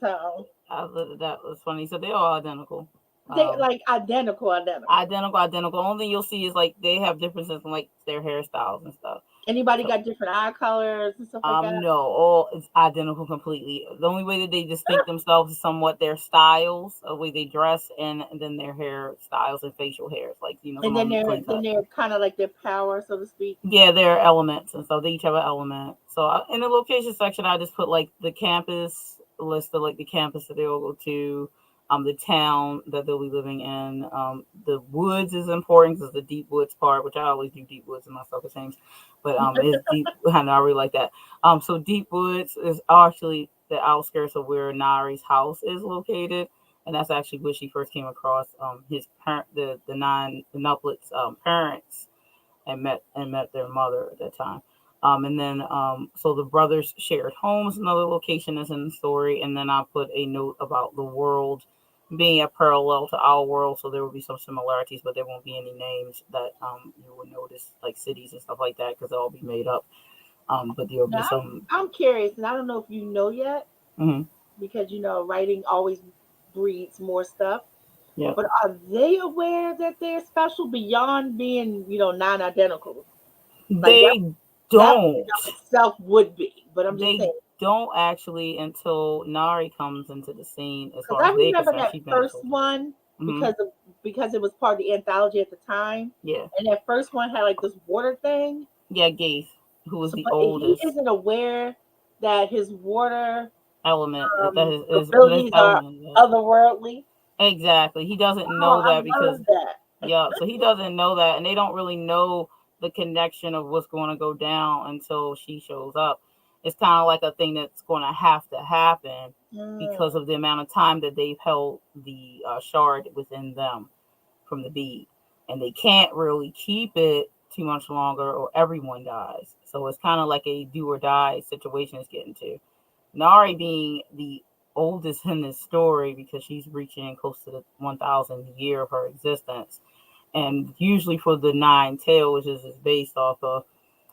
So That was funny. So they're all identical. they like identical. Identical. Only thing you'll see is like they have differences in like their hairstyles and stuff. Anybody So, got different eye colors and stuff like that? no, all it's identical completely. The only way that they distinct themselves is somewhat their styles, the way they dress, and then their hairstyles and facial hairs. Like And some of them clean cut. then they're kind of like their power, so to speak. Yeah, they're elements, and so they each have an element. So in the location section, I just put like the campus list of like the campus that they'll go to, the town that they'll be living in. The woods is important because the deep woods part, which I always do deep woods in my self names, but it's deep. I know I really like that. So deep woods is actually the outskirts of where Nari's house is located. And that's actually where she first came across his parent, the Nuplets parents, and met their mother at that time. And then so the brothers shared homes, another location is in the story, and then I put a note about the world being a parallel to our world, so there will be some similarities, but there won't be any names that you will notice, like cities and stuff like that, because they'll all be made up. But there will be Now, some. I'm curious, and I don't know if you know yet, Mm-hmm. because writing always breeds more stuff. Yeah, But are they aware that they're special beyond being, non-identical? Like they that don't. itself would be. But I'm just They saying, don't actually until Nari comes into the scene. As because far I as they're remember concerned, that she's been a first soldier. one Mm-hmm. because it was part of the anthology at the time, Yeah. and that first one had like this water thing. Yeah, Gaith, who was So, the but he oldest isn't aware that his water element. That his abilities are element. Yeah. otherworldly. Exactly. He doesn't Oh, know I that because love that. yeah, so he doesn't know that, and they don't really know the connection of what's going to go down until she shows up. It's kind of like a thing that's going to have to happen because Mm. of the amount of time that they've held the shard within them from the bead, and they can't really keep it too much longer, or everyone dies. So it's kind of like a do or die situation it's getting to. Nari being the oldest in this story because she's reaching close to the 1,000th year of her existence, and usually for the nine tail, which is based off of,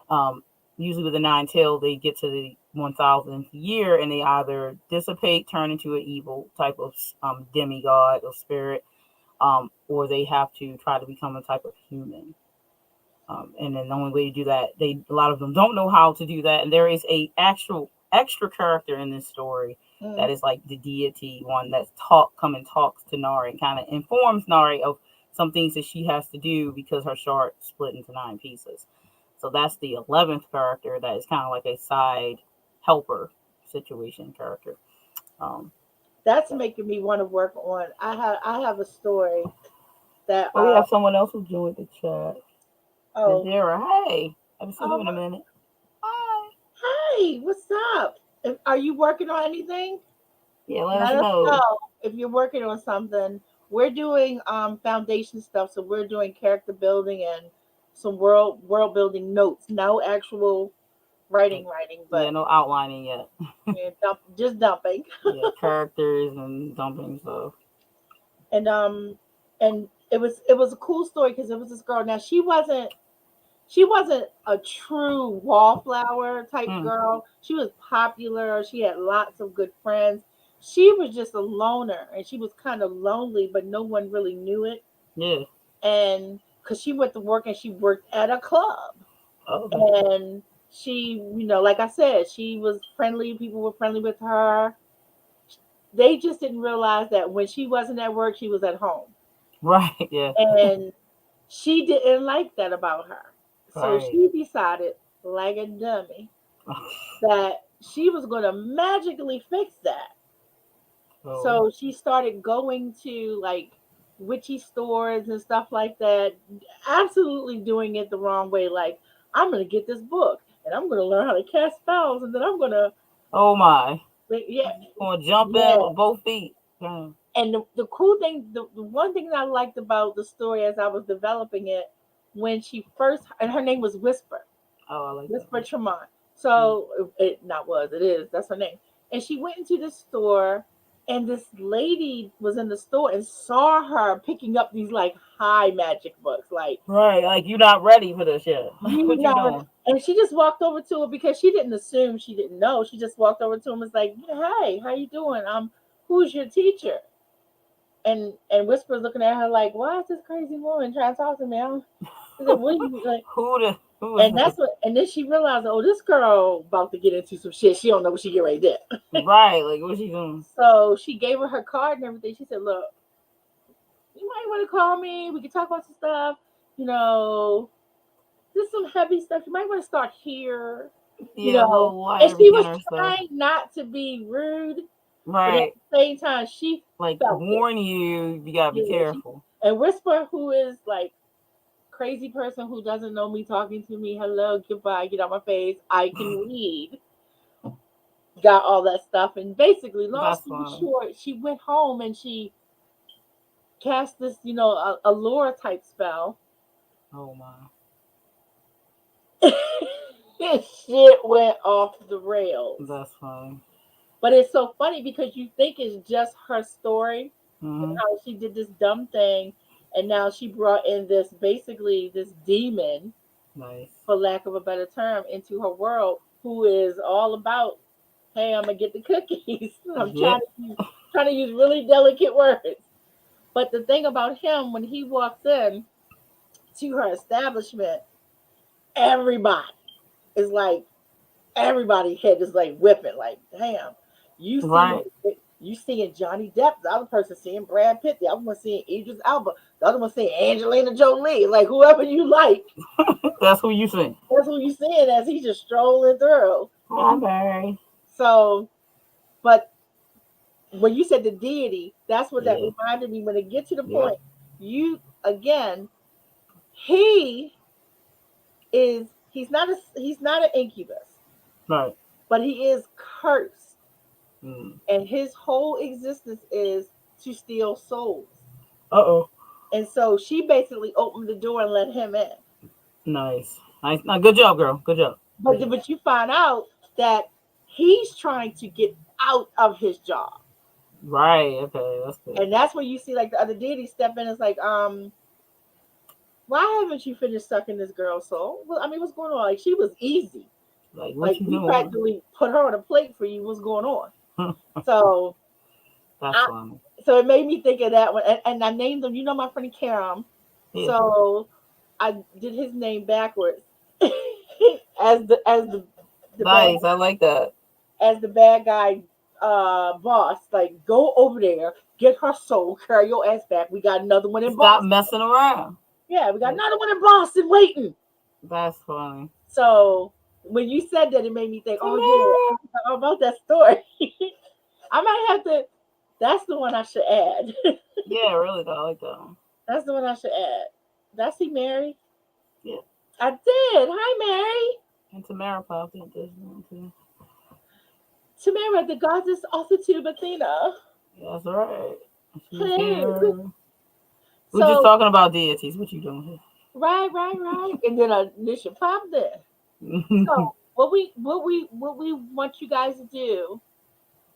um, usually with the nine tail, they get to the 1,000th year and they either dissipate, turn into an evil type of demigod or spirit, or they have to try to become a type of human. And then the only way to do that, a lot of them don't know how to do that. And there is a actual extra character in this story that Mm. is like the deity one that come and talks to Nari and kind of informs Nari of some things that she has to do because her shard split into 9 pieces. So that's the 11th character that is kind of like a side helper situation character. Um, That's making me want to work on. I have a story that we have someone else who joined the chat. oh Nadira, hey, I haven't seen you in a oh minute. Hi. hey, what's up? Are you working on anything? Yeah, let us Let us know. know if you're working on something. We're doing foundation stuff, so we're doing character building and some world building notes. No actual writing, Yeah, but no outlining yet. yeah, just dumping. Yeah, characters and dumping stuff. And and it was a cool story because it was this girl. Now she wasn't a true wallflower type Mm, girl. She was popular. She had lots of good friends. She was just a loner, and she was kind of lonely, but no one really knew it. yeah. And because she went to work and she worked at a club, Okay. and she, like I said, she was friendly. People were friendly with her. They just didn't realize that when she wasn't at work, she was at home, Right. Yeah. and she didn't like that about her. So Right. she decided, like a dummy, that she was going to magically fix that. So. So she started going to like witchy stores and stuff like that, absolutely doing it the wrong way. Like, I'm going to get this book and I'm going to learn how to cast spells, and then I'm going to, Oh my. yeah, Gonna jump in yeah. with both feet. Damn. And the cool thing, the one thing that I liked about the story as I was developing it, when she first, and her name was Whisper, Oh, I like that Whisper one. Tremont. Mm. So it not was, it is, that's her name. And she went into the store And this lady was in the store and saw her picking up these like high magic books, like Right, like you're not ready for this yet. you What you know. doing? And she just walked over to her because she didn't assume, she didn't know. She just walked over to him and was like, "Hey, how you doing? Who's your teacher?" And Whisper's looking at her like, "Why is this crazy woman trying to talk to me?" She said, "What are you like?" Who is And this? that's what. And then she realized, oh, this girl about to get into some shit. She don't know what she get right there. Right, like what's she doing? So she gave her card and everything. She said, "Look, you might want to call me. We can talk about some stuff. You know, there's some heavy stuff. You might want to start here. You Yeah, a know." little And lighter she was beginner stuff. trying not to be rude, but at Right. the same time, she Like felt it. warn you, you gotta be Yeah, careful. and Whisper, who is like crazy person who doesn't know me talking to me, hello, goodbye, get out my face. I can read. Got all that stuff, and basically, long That's story funny. short, she went home and she cast this, a lore type spell. Oh my. This shit went off the rails. That's funny. But it's so funny because you think it's just her story and Mm-hmm. how she did this dumb thing, and now she brought in this basically this demon, Nice. for lack of a better term, into her world, who is all about, hey, I'm gonna get the cookies. I'm Yep. trying to use really delicate words. But the thing about him, when he walks in to her establishment, everybody is like, everybody head is like whipping, like, damn, you see, Right. you seeing Johnny Depp, the other person seeing Brad Pitt, the other one seeing Idris Elba, the other one seeing Angelina Jolie, like whoever you like, That's who you think. that's who you seeing as he's just strolling through. And Hi, Barry. so, but when you said the deity, that's what that Yeah. reminded me. When it gets to the Yep. point, you again, he he's not an incubus, Right. but he is cursed, Mm. and his whole existence is to steal souls. Uh-oh. And so she basically opened the door and let him in. Nice. Nice. Now, good job, girl. Good job. Good But job. but you find out that he's trying to get out of his job. Right. Okay. That's good. And that's when you see like the other deity step in. It's like, why haven't you finished sucking this girl's soul? Well, I mean, what's going on? Like, she was easy. Like, what Like, you we doing? practically put her on a plate for you. What's going on? So, That's I, funny. so it made me think of that one. And I named him. You know, my friend Karam. Yeah. So I did his name backwards as the bad Nice. I like that. as the bad guy boss. Like, go over there, get her soul, carry your ass back. We got another one in Stop Boston. messing around. Yeah, we got another one in Boston waiting. That's funny. So when you said that, it made me think, oh yeah, Tamara. I forgot about that story. I might have to. That's the one I should add. Yeah, really though. I like that one. That's the one I should add. Did I see Mary? Yeah. I did. Hi, Mary. And Tamara popped in this one too. Tamara, the goddess Altitude Athena. Yeah, that's right. She's Hey. here. We're just So talking about deities. What you doing right. And then Nisha popped in. here? So what we want you guys to do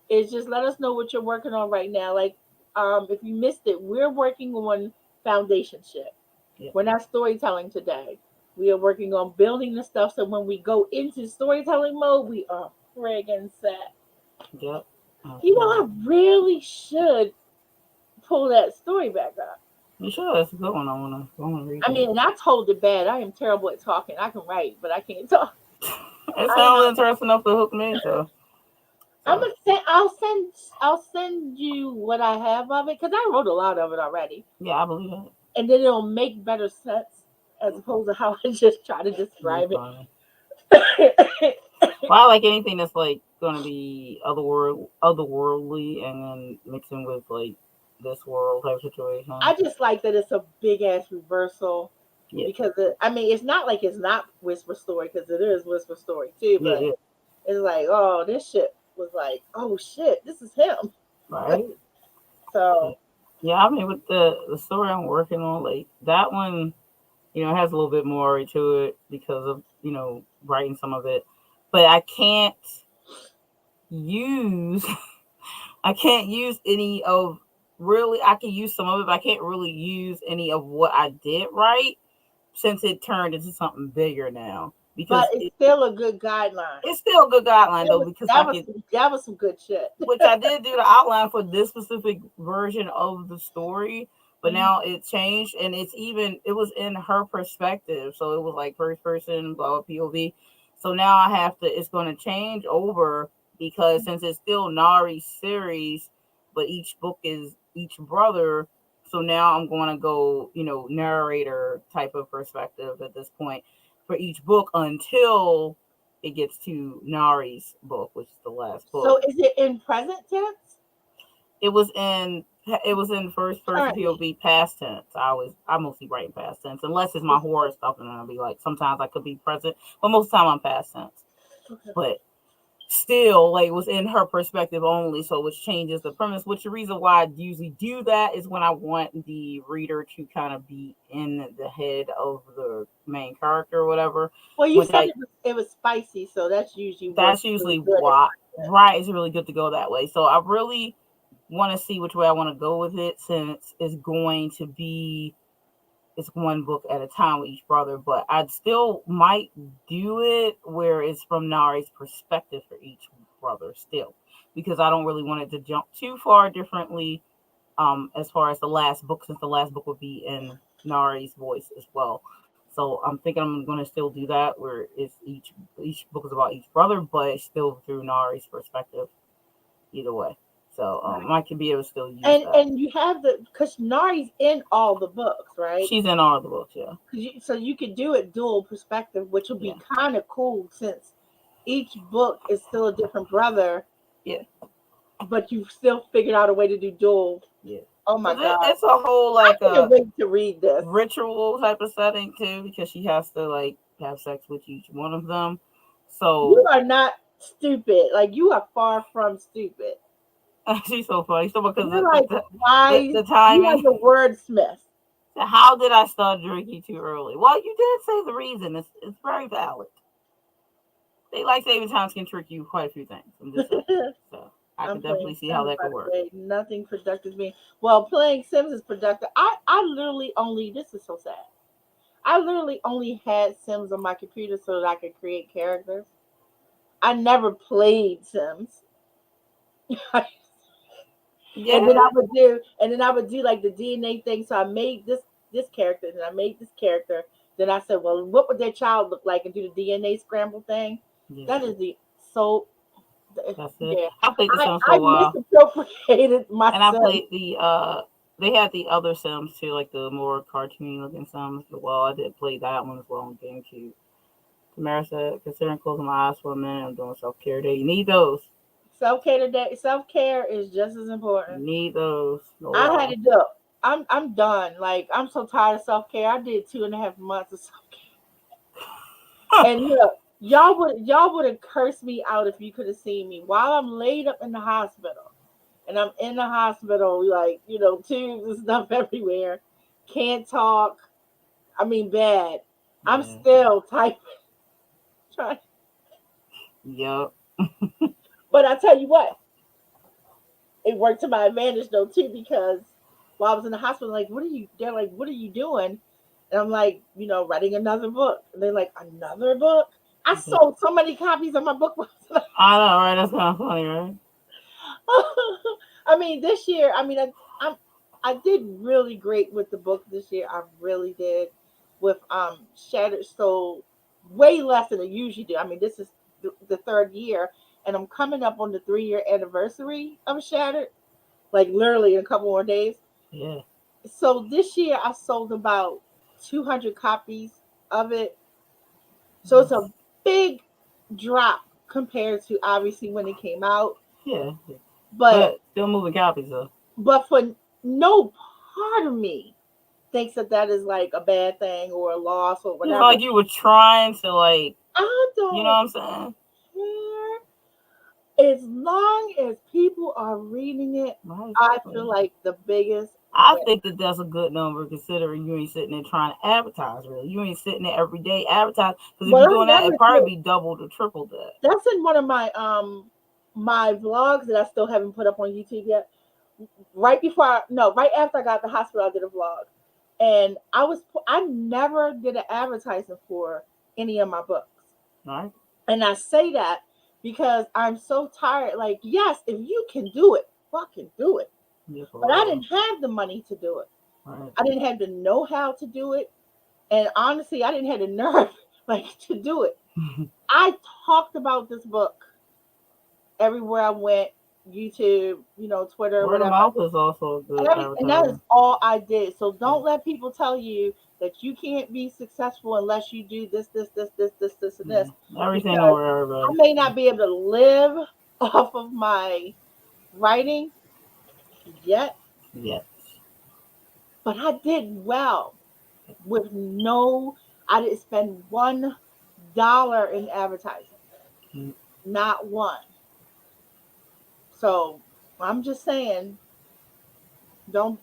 is just let us know what you're working on right now. Like, if you missed it, we're working on foundation shit. Yeah. We're not storytelling today. We are working on building the stuff so when we go into storytelling mode, we are friggin' set. Yep. You know, I really should pull that story back up. You sure that's a good one? I wanna read I that. mean, and I told it bad. I am terrible at talking. I can write, but I can't talk. It I sounds interesting enough to hook me. So I'm gonna send. I'll send you what I have of it because I wrote a lot of it already, yeah, I believe it. and then it'll make better sense as opposed to how I just try to You're describe funny. it. Well, I like anything that's like gonna be otherworldly, and then mixing with like this world type situation. I just like that it's a big ass reversal Yeah. because I mean it's not like it's not Whisper Story because it is Whisper Story too, Yeah. but Yeah. it's like, oh, this shit was like, oh shit, this is him. Right. So Yeah. I mean, with the story I'm working on, like that one, has a little bit more to it because of writing some of it, but I can't use I can't use any of really. I can use some of it, but I can't really use any of what I did right since it turned into something bigger now. But Because it's still a good guideline. it's still a good guideline though, because I could, That was some good shit. which I did do the outline for this specific version of the story, but Mhm. now it changed and it was in her perspective. So it was like first person, blah, blah, POV. So now I have to, it's going to change over because since it's still Nari's series, but each book is each brother. So now I'm going to go, narrator type of perspective at this point for each book until it gets to Nari's book, which is the last book. So is it in present tense? It was in first person Currently. POV past tense. I mostly write in past tense unless it's my horror stuff, and I'll be like sometimes I could be present, but most of the time I'm past tense. Okay. But still, like, it was in her perspective only, so which changes the premise. Which the reason why I usually do that is when I want the reader to kind of be in the head of the main character or whatever. Well, you Which said it was spicy, so that's usually that's really usually good. why, right? It's really good to go that way. So I really want to see which way I want to go with it, since it's going to be it's one book at a time with each brother. But I'd still might do it where it's from Nari's perspective for each brother still, because I don't really want it to jump too far differently. As far as the last book, since the last book would be in Nari's voice as well. So I'm thinking I'm going to still do that, where it's each book is about each brother, but it's still through Nari's perspective. Either way, so I can be able to still use that. And you have because Nari's in all the books, right? She's in all the books, yeah. So you could do it dual perspective, which would be Yeah. kind of cool since each book is still a different brother. Yeah. But you still figured out a way to do dual. Yeah. Oh my god! It's a whole I can't wait to read this ritual type of setting too, because she has to like have sex with each one of them. So you are not stupid. Like, you are far from stupid. she's so funny. So because You're like wise. the timing. You are the wordsmith. So how did I start drinking too early? Well, you did say the reason. It's very valid. Daylight saving times can trick you quite a few things. I'm just saying. So I can definitely see how that could work. Nothing productive me. Well, playing Sims is productive. I literally only, this is so sad. I literally only had Sims on my computer so that I could create characters. I never played Sims. Yeah. And then I would do like the DNA thing. So I made this character, and I made this character. Then I said, well, what would their child look like, and do the DNA scramble thing. Yeah. That is so. That's it. Yeah. I played the Sims for a while. Misappropriated myself. And I played they had the other Sims too, like the more cartoony looking Sims. Well, I did play that one as well on GameCube. Tamara said, considering closing my eyes for a minute, I'm doing self care day. You need those. Self care is just as important. You need those. No I had to do. I'm done. Like, I'm so tired of self care. I did 2.5 months of self care. And look, y'all would have cursed me out if you could have seen me while I'm laid up in the hospital. And I'm in the hospital, like, tubes and stuff everywhere. Can't talk. I mean, bad. Yeah. I'm still typing. Trying. Yep. But I tell you what, it worked to my advantage though too, because while I was in the hospital, they're like, what are you doing? And I'm like, writing another book. And they're like, another book? I sold so many copies of my book. I know, right? That's kind of funny, right? I mean, this year, I did really great with the book this year. I really did with Shattered Soul, way less than I usually do. I mean, this is the third year, and I'm coming up on the 3-year anniversary of Shattered, like literally in a couple more days. Yeah. So this year I sold about 200 copies of it. So it's a big drop compared to obviously when it came out. Yeah. But still moving copies though. But for no part of me thinks that is like a bad thing or a loss or whatever. It's like you were trying to I don't. You know what I'm saying? Care. As long as people are reading it, I feel like the biggest. I think that's a good number, considering you ain't sitting there trying to advertise. Really, you ain't sitting there every day advertising. Because if you're doing that, it'd probably be doubled or tripled that. That's in one of my my vlogs that I still haven't put up on YouTube yet. Right after I got out the hospital, I did a vlog, and I never did an advertisement for any of my books. Right. And I say that because I'm so tired. Like, yes, if you can do it, fucking do it. Yeah, But I didn't have the money to do it. Right. I didn't have the know-how to do it. And honestly, I didn't have the nerve to do it. I talked about this book everywhere I went, YouTube, Twitter, Word of whatever. mouth is also a good And that is advertising. all I did. So don't let people tell you that you can't be successful unless you do this, and this. Everything Because over I everybody. may not be able to live off of my writing yet, Yes. but I did well with I didn't spend $1 in advertising. Mm. Not one. So I'm just saying, don't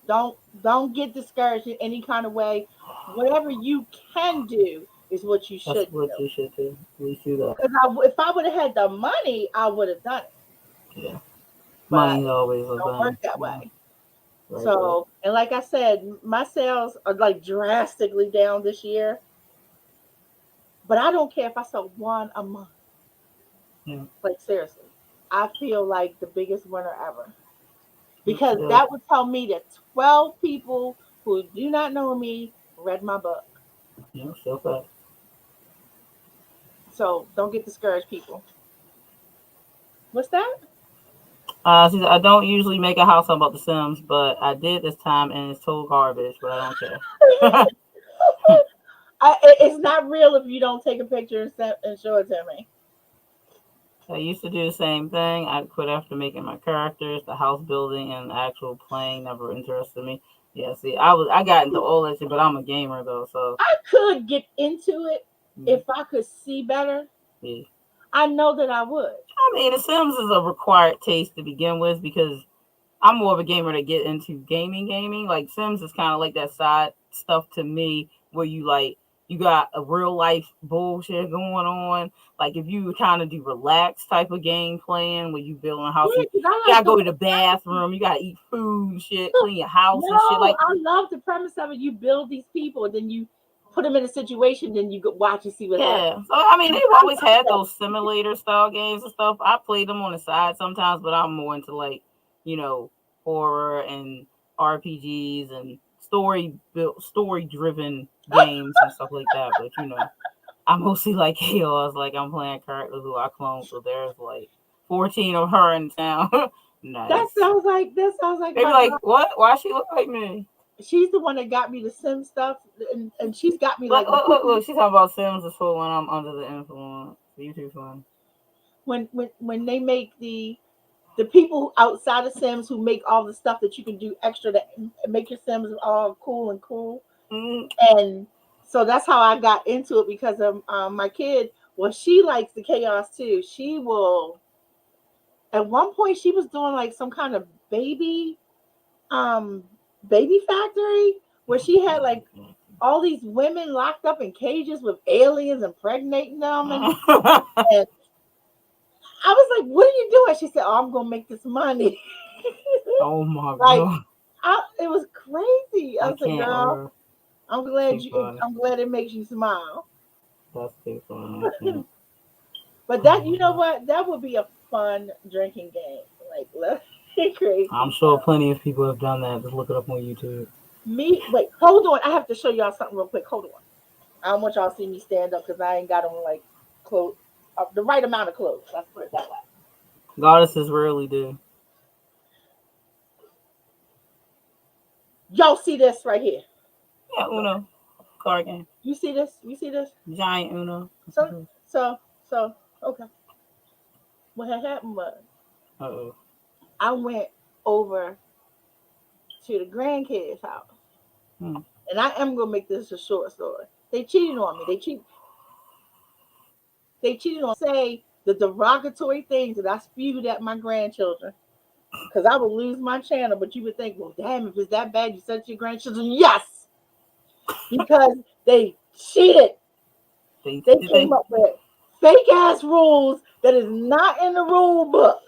get discouraged in any kind of way. Whatever you can do is what you That's should what do. you should do. We do that. Because if I would have had the money, I would have done it. Yeah. But Money's always a it don't work thing. that Yeah. way. Right. So, and like I said, my sales are like drastically down this year. But I don't care if I sell one a month. Yeah. Like, seriously, I feel like the biggest winner ever. Yes, Because you do. that would tell me that 12 people who do not know me read my book. Yeah, so fast. So don't get discouraged, people. What's that? She said, I don't usually make a house about The Sims, but I did this time and it's total garbage, but I don't care. It's not real if you don't take a picture and show it to me. I used to do the same thing. I quit after making my characters. The house building and actual playing never interested me. Yeah, see, I got into all that shit, but I'm a gamer though, so I could get into it mm, if I could see better. yeah. I know that I would. I mean, The Sims is a required taste to begin with because I'm more of a gamer to get into gaming. Like Sims is kind of like that side stuff to me where you got a real life bullshit going on. Like if you kind of do relaxed type of game playing where you build a house, Yeah, you 'cause I like gotta the go to the bathroom, you gotta eat food and shit, clean your house and shit. No, Like I love the premise of it. You build these people, then you put them in a situation, then you go watch and see what happens. yeah. So I mean, they've I always love had that. those simulator style games and stuff. I play them on the side sometimes, but I'm more into like, horror and RPGs and story driven games and stuff like that. But I mostly like chaos. Like I'm playing characters who I clone, so there's like 14 of her in town. That Nice. sounds like They be my like, girl. what? Why she look like me? She's the one that got me the Sim stuff, and she's got me Look, like look, look, look. She's talking about Sims is for when I'm under the influence. You too fun. when they make the people outside of Sims who make all the stuff that you can do extra to make your Sims all cool. Mm. And so that's how I got into it because of my kid. Well, she likes the chaos too. She will. At one point, she was doing like some kind of um, baby factory where she had like all these women locked up in cages with aliens impregnating them, and I was like, "What are you doing?" She said, "Oh, I'm gonna make this money." Oh my Like, god. it was crazy. I I was like, can't "Girl, or I'm glad too funny. I'm glad it makes you smile." That's too funny. I can't. But Oh that, my you know god. what? That would be a fun drinking game. Like, let's get crazy. I'm sure plenty of people have done that. Just look it up on YouTube. Wait, hold on. I have to show y'all something real quick. Hold on. I don't want y'all to see me stand up because I ain't got on like clothes, the right amount of clothes. Let's put it that way. Goddesses rarely do. Y'all see this right here? Yeah, Uno. Card game. You see this? You see this? Giant Uno. So, so, so, okay. What had happened was Uh-oh. I went over to the grandkids' house. Hmm. And I am gonna make this a short story. They cheated on me. They cheated on say the derogatory things that I spewed at my grandchildren. Because I would lose my channel, but you would think, well, damn, if it's that bad, you said to your grandchildren, yes. Because they cheated. They came up with fake ass rules that is not in the rule book.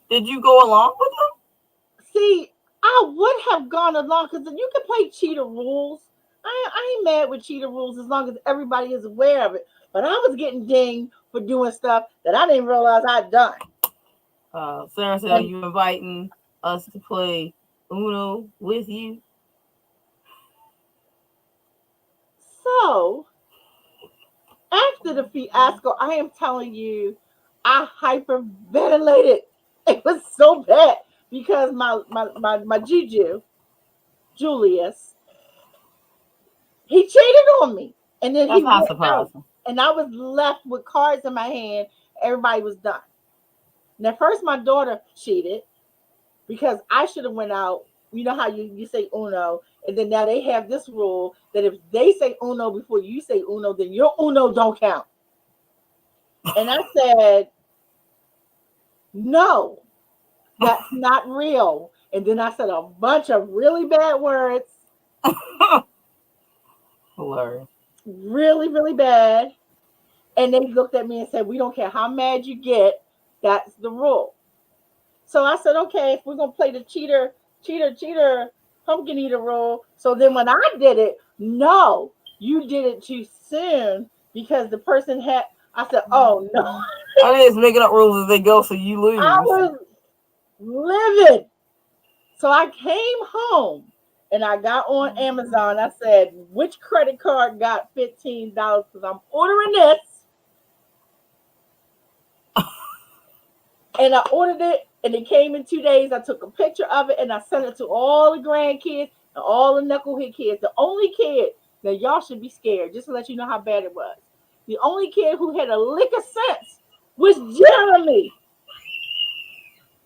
Did you go along with them? See, I would have gone along because you can play cheater rules. I ain't mad with cheater rules as long as everybody is aware of it. But I was getting dinged for doing stuff that I didn't realize I'd done. Sarah said, "Are And you inviting us to play Uno with you?" so after the fiasco, I am telling you, I hyperventilated. It was so bad because my Juju, Julius, he cheated on me. And then That's he not went out. surprising. And I was left with cards in my hand. Everybody was done. Now, first my daughter cheated because I should have went out. You know how you say Uno, and then now they have this rule that if they say Uno before you say Uno, then your Uno don't count. And I said, no, that's not real. And then I said a bunch of really bad words, Hilarious. really, really bad. And they looked at me and said, we don't care how mad you get, that's the rule. So I said, okay, if we're gonna play the cheater, pumpkin eater rule. So then when I did it, no, you did it too soon because the person had. I said, oh no, I think it's making up rules as they go, so you I lose. was livid. So I came home and I got on Amazon. I said, which credit card got $15? Because I'm ordering this. And I ordered it, and it came in 2 days. I took a picture of it, and I sent it to all the grandkids and all the knucklehead kids. The only kid, now y'all should be scared, just to let you know how bad it was. The only kid who had a lick of sense was Jeremy.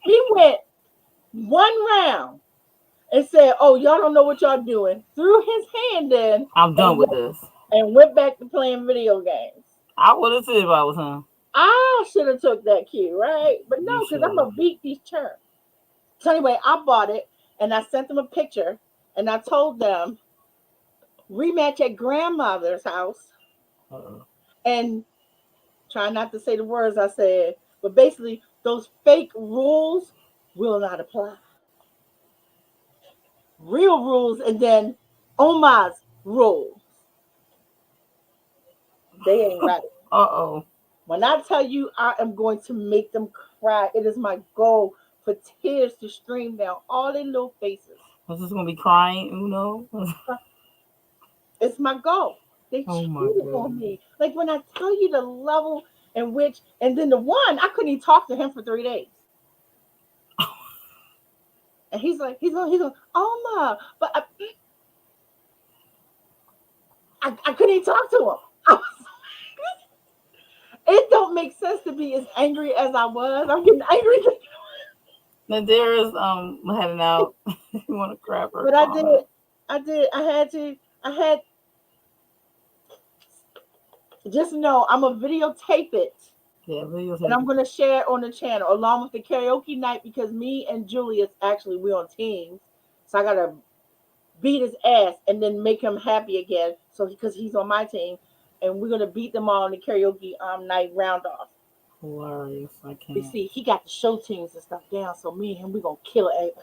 He went one round and said, "Oh, y'all don't know what y'all doing." Threw his hand in I'm done with this. and went back to playing video games. I would have said if I was him. I should have took that cue, right? But no, You because I'm should. gonna beat these churns. So anyway, I bought it and I sent them a picture and I told them rematch at grandmother's house Uh-oh. and try not to say the words I said, but basically those fake rules will not apply. Real rules and then Oma's rules. They ain't right. Uh-oh. When I tell you I am going to make them cry, it is my goal for tears to stream down all their little faces. Is this gonna be crying Uno? It's my goal. They Oh my cheated on goodness. me. Like when I tell you the level in which, and then the one, I couldn't even talk to him for 3 days. And he's going, oh ma, but I couldn't even talk to him. It don't make sense to be as angry as I was. I'm getting angry, Nadira's heading out. You want to grab her but comment? I had just know I'm gonna videotape it Yeah, and I'm videotape. gonna share it on the channel along with the karaoke night because me and Julius actually we're on teams, so I gotta beat his ass and then make him happy again. So because he's on my team, and we're gonna beat them all in the karaoke night round off. Hilarious. I You can't. see, he got the show teams and stuff down, so me and him we gonna kill it.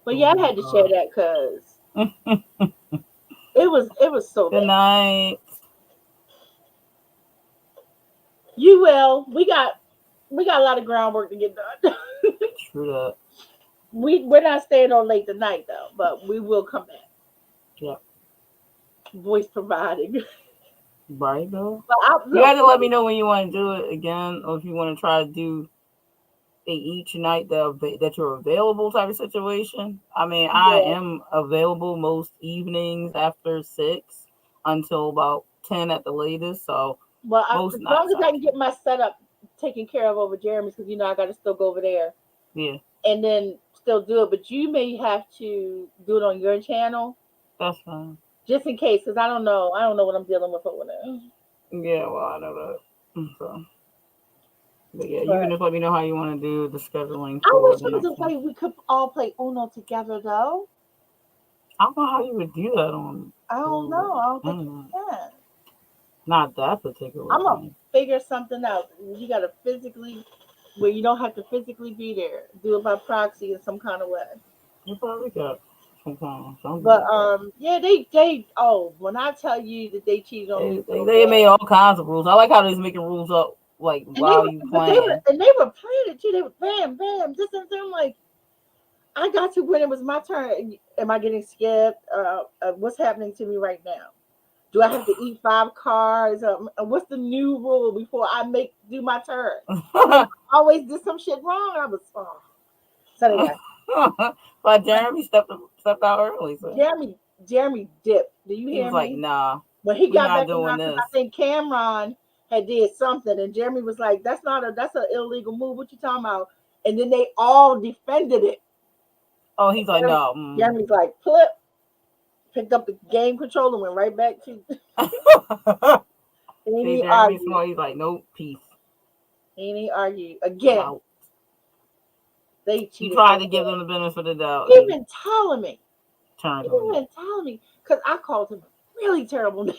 But Oh yeah, I my had to share that because god. it was so Good bad. night. You will. We got a lot of groundwork to get done. True that. We're not staying on late tonight though, but we will come back. Yep. Voice providing. Right though. But I, You look, have to let me know when you want to do it again, or if you want to try to do a each night that you're available type of situation. I mean, I yeah. am available most evenings after 6 until about 10 at the latest. So Well, most as long nights as I I can can. get my setup taken care of over Jeremy's, because I got to still go over there Yeah, and then still do it. But you may have to do it on your channel that's fine. just in case, because I don't know. I don't know what I'm dealing with over there. Yeah, well, I know that. So, but yeah, you can But just let me know how you want to do the scheduling I for wish the there was a next one. way we could all play Uno together, though. I don't know how you would do that on I don't through know. I don't think internet. you can. Not that particular I'm gonna thing. figure something out. You got to physically. where you don't have to physically be there. Do it by proxy in some kind of way. You probably got something But like that. yeah, they when I tell you that they cheated on me so They made bad. all kinds of rules. I like how they're making rules up like And they while were, you but they were, playing. and they were playing it too. They were bam, bam, this and that. I'm like, I got to when it was my turn. Am I getting skipped? What's happening to me right now? Do I have to eat 5 cards? What's the new rule before I do my turn? I always did some shit wrong. I was so anyway. But Jeremy stepped out early, so Jeremy dipped. Do you he hear was like, me? "Nah, When he we got not back doing around, because this." I think Cameron had did something, and Jeremy was like, that's an illegal move. What you talking about?" And then they all defended it. Oh, he's like, Jeremy, "No." Jeremy's like, flip, picked up the game controller, went right back to. And See, he Jeremy argued. smart. He's like, "Nope, peace. And he argued I'm again. out." They He cheated tried so to give them bad. the benefit of the doubt He and been telling me. turned He on you. been telling me because I called him a really terrible name.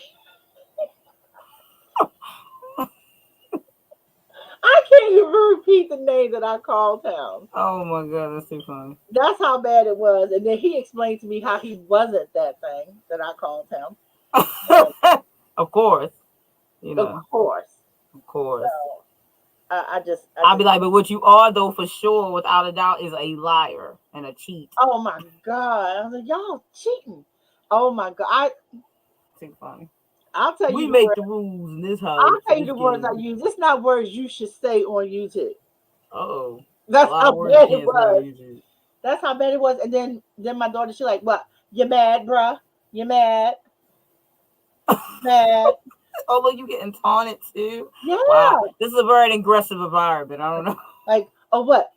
I can't even repeat the name that I called him. Oh my god, that's too funny. That's how bad it was. And then he explained to me how he wasn't that thing that I called him. And Of course, you of know, course. of course. I I'll be just, like, but what you are though, for sure, without a doubt, is a liar and a cheat. oh my God. I was like, y'all cheating. Oh my God. Too funny. I'll tell you We the make word. the rules in this house I'll for tell you this the words I game. use. It's not words you should say on YouTube. Oh, a That's lot how of words you bad it can't say on was. YouTube. That's how bad it was. And then my daughter, she like, what? You mad, bruh? You mad? Mad? Oh, look, you getting taunted too. Yeah. Wow, this is a very aggressive environment. I don't know. Like, oh what?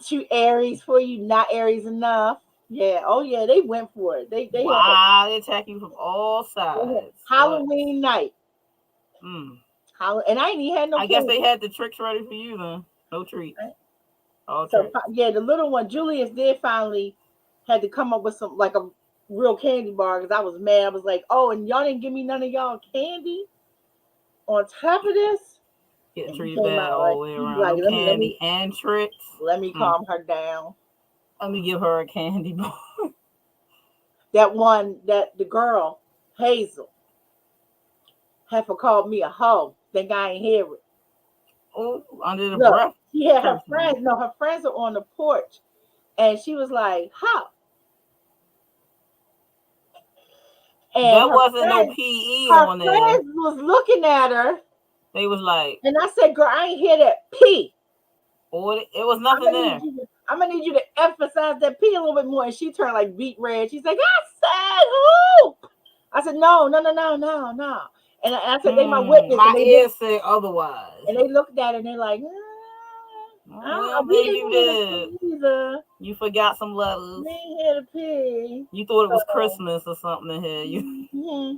Two Aries for you, not Aries enough. Yeah. Oh yeah, they went for it. They had Wow, they attack you from all they had sides. What? Halloween night. Hmm. And I ain't even had no I guess they candy. had the tricks ready for you then. No treats. All So tricks. yeah, the little one, Julius, did finally had to come up with some like a real candy bar because I was mad. I was like, oh, and y'all didn't give me none of y'all candy on top of this. Getting And he treated came bad out all like the way he was around. like, No candy and tricks. let me Hmm. calm her down. Let me give her a candy bar. That one, that the girl, Hazel, Heifer called me a hoe. Think I ain't hear it. Oh, under the Look, breath. she had her Cursing me. friends. No, her friends are on the porch, and she was like, "How?" And That wasn't no PE her on there. friends was looking at her, They was like, and I said, "Girl, I ain't hear that P. oh, it was I'm nothing gonna need there. you. I'm gonna need you to emphasize that P a little bit more." And she turned like beet red. She's like, "I said who?" I said, "No, no, no, no, no, no." And I said, "They my witness," My ears say otherwise. and they looked at it and they're like, Well, we maybe didn't you hear the did. P either. You forgot some letters. We ain't hear the P." You thought it was So, Christmas or something in here. You. mm-hmm.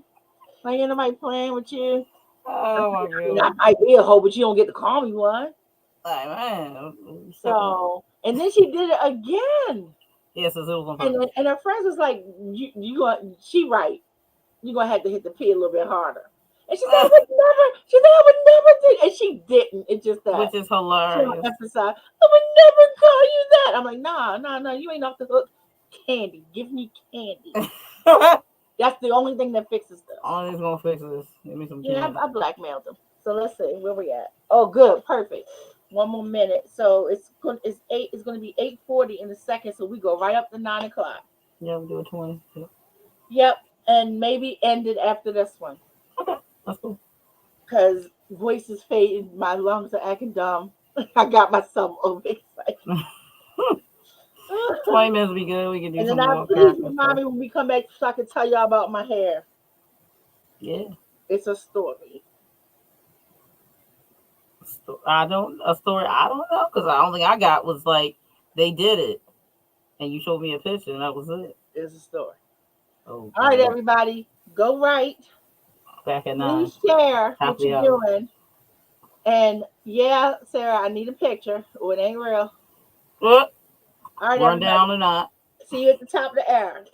Like, ain't nobody playing with you. Oh my I mean, I god. might be a hoe, but you don't get to call me one. Like, man, So, and then she did it again. yes, it was on And purpose. and her friends was like, you going she right. You're gonna have to hit the P a little bit harder. And she said, I would never, she said, I would never do, and she didn't. It's just that. Which is She don't hilarious. emphasize, I would never call you that. I'm like, nah, nah, nah, you ain't off the hook. Candy. Give me candy. That's the only thing that fixes this. Only gonna fix this. Give me some Yeah, candy. I blackmailed them. So let's see where we at. Oh, good, perfect. One more minute. So it's going to be 8:40 in a second. So we go right up to 9 o'clock. Yeah, we do a 20. Yeah. Yep, and maybe end it after this one Okay, that's cool. because voice is fading, my lungs are acting dumb. I got myself overexcited. 20 minutes will be good. We can do And some then more please character remind stuff. me when we come back so I can tell y'all about my hair. Yeah. It's a story. A story I don't know because I don't think I got was like they did it and you showed me a picture and that was it. It's a story. Oh, All right, everybody, go right. back at 9. Please share what Happy you're hour. doing. And yeah, Sarah, I need a picture. Oh, it ain't real. What? All right, Run everybody. down or not. See you at the top of the hour.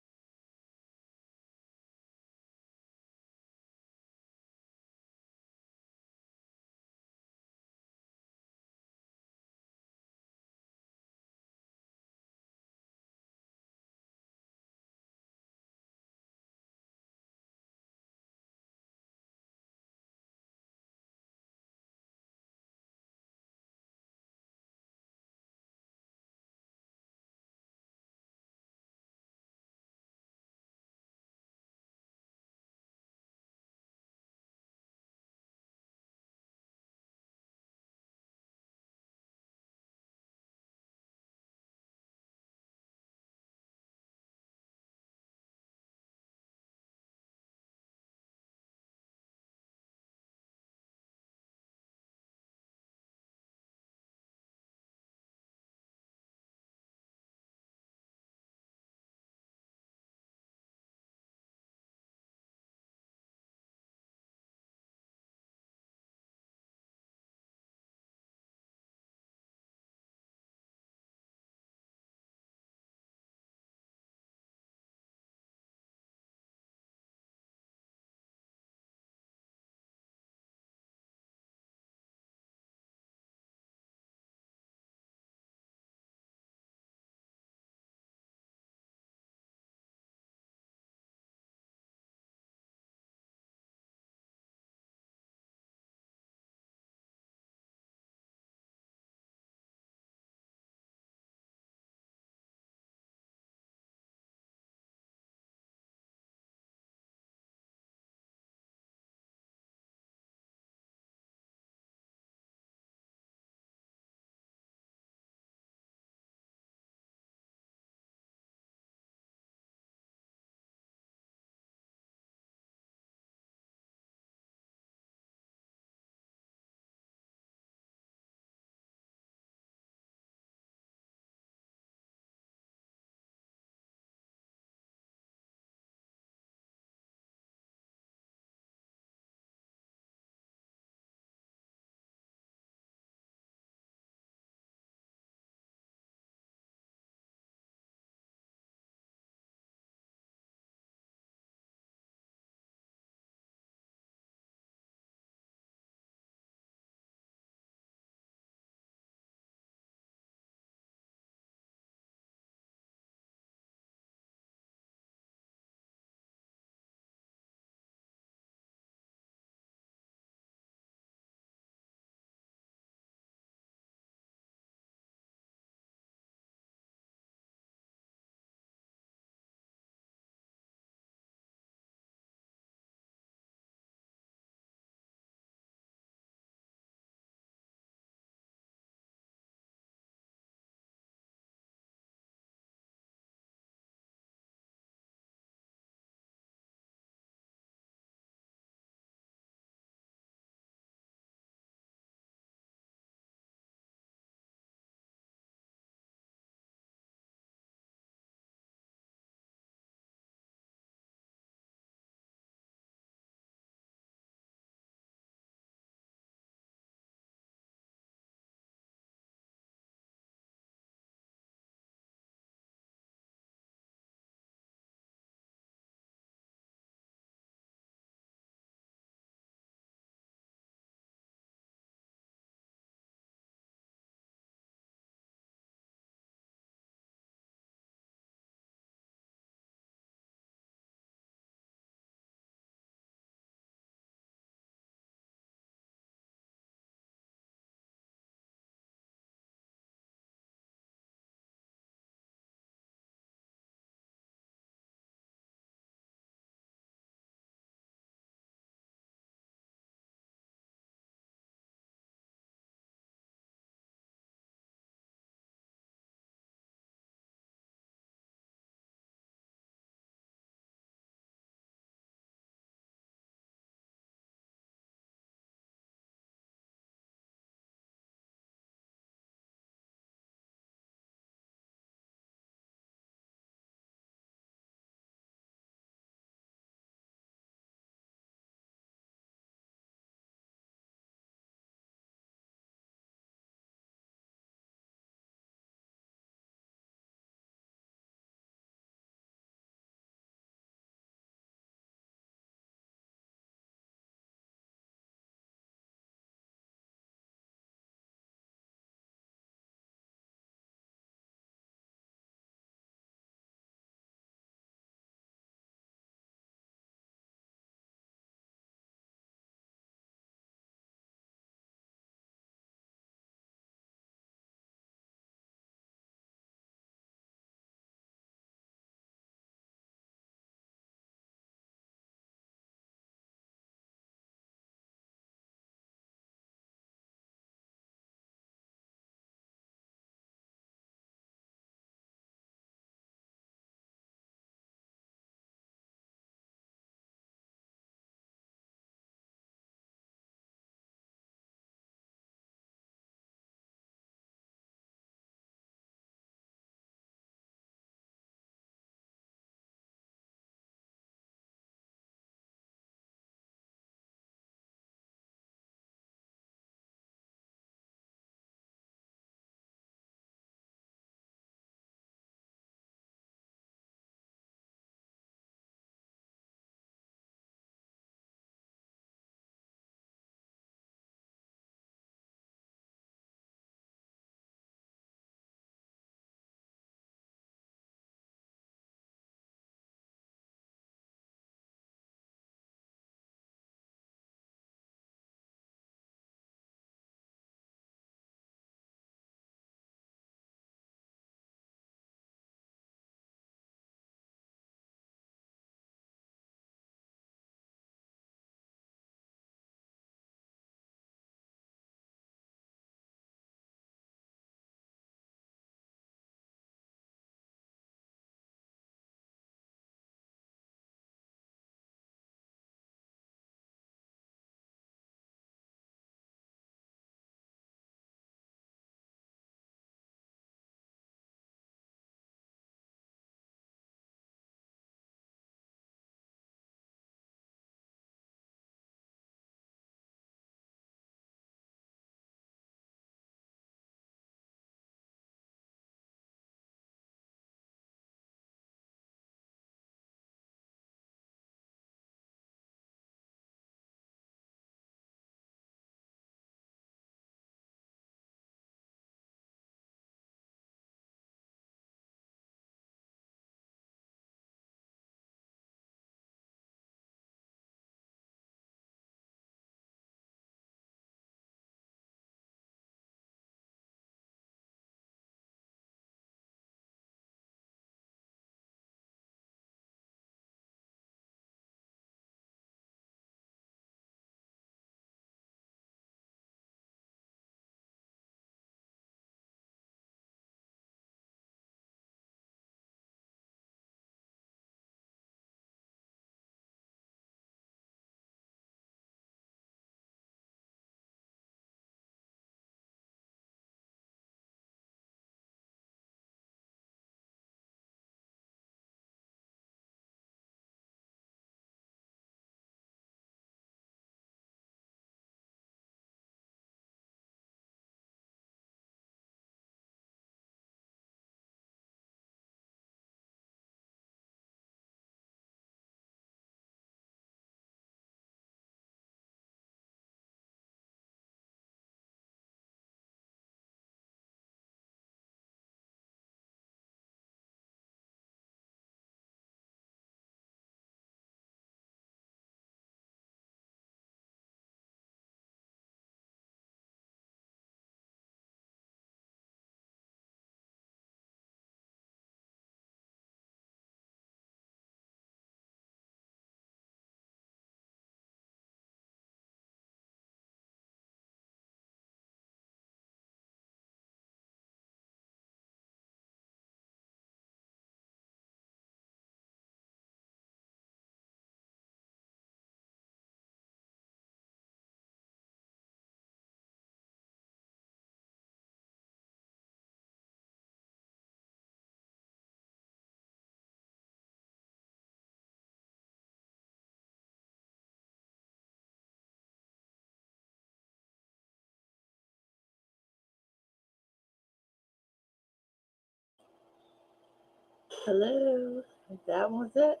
Hello. That was it.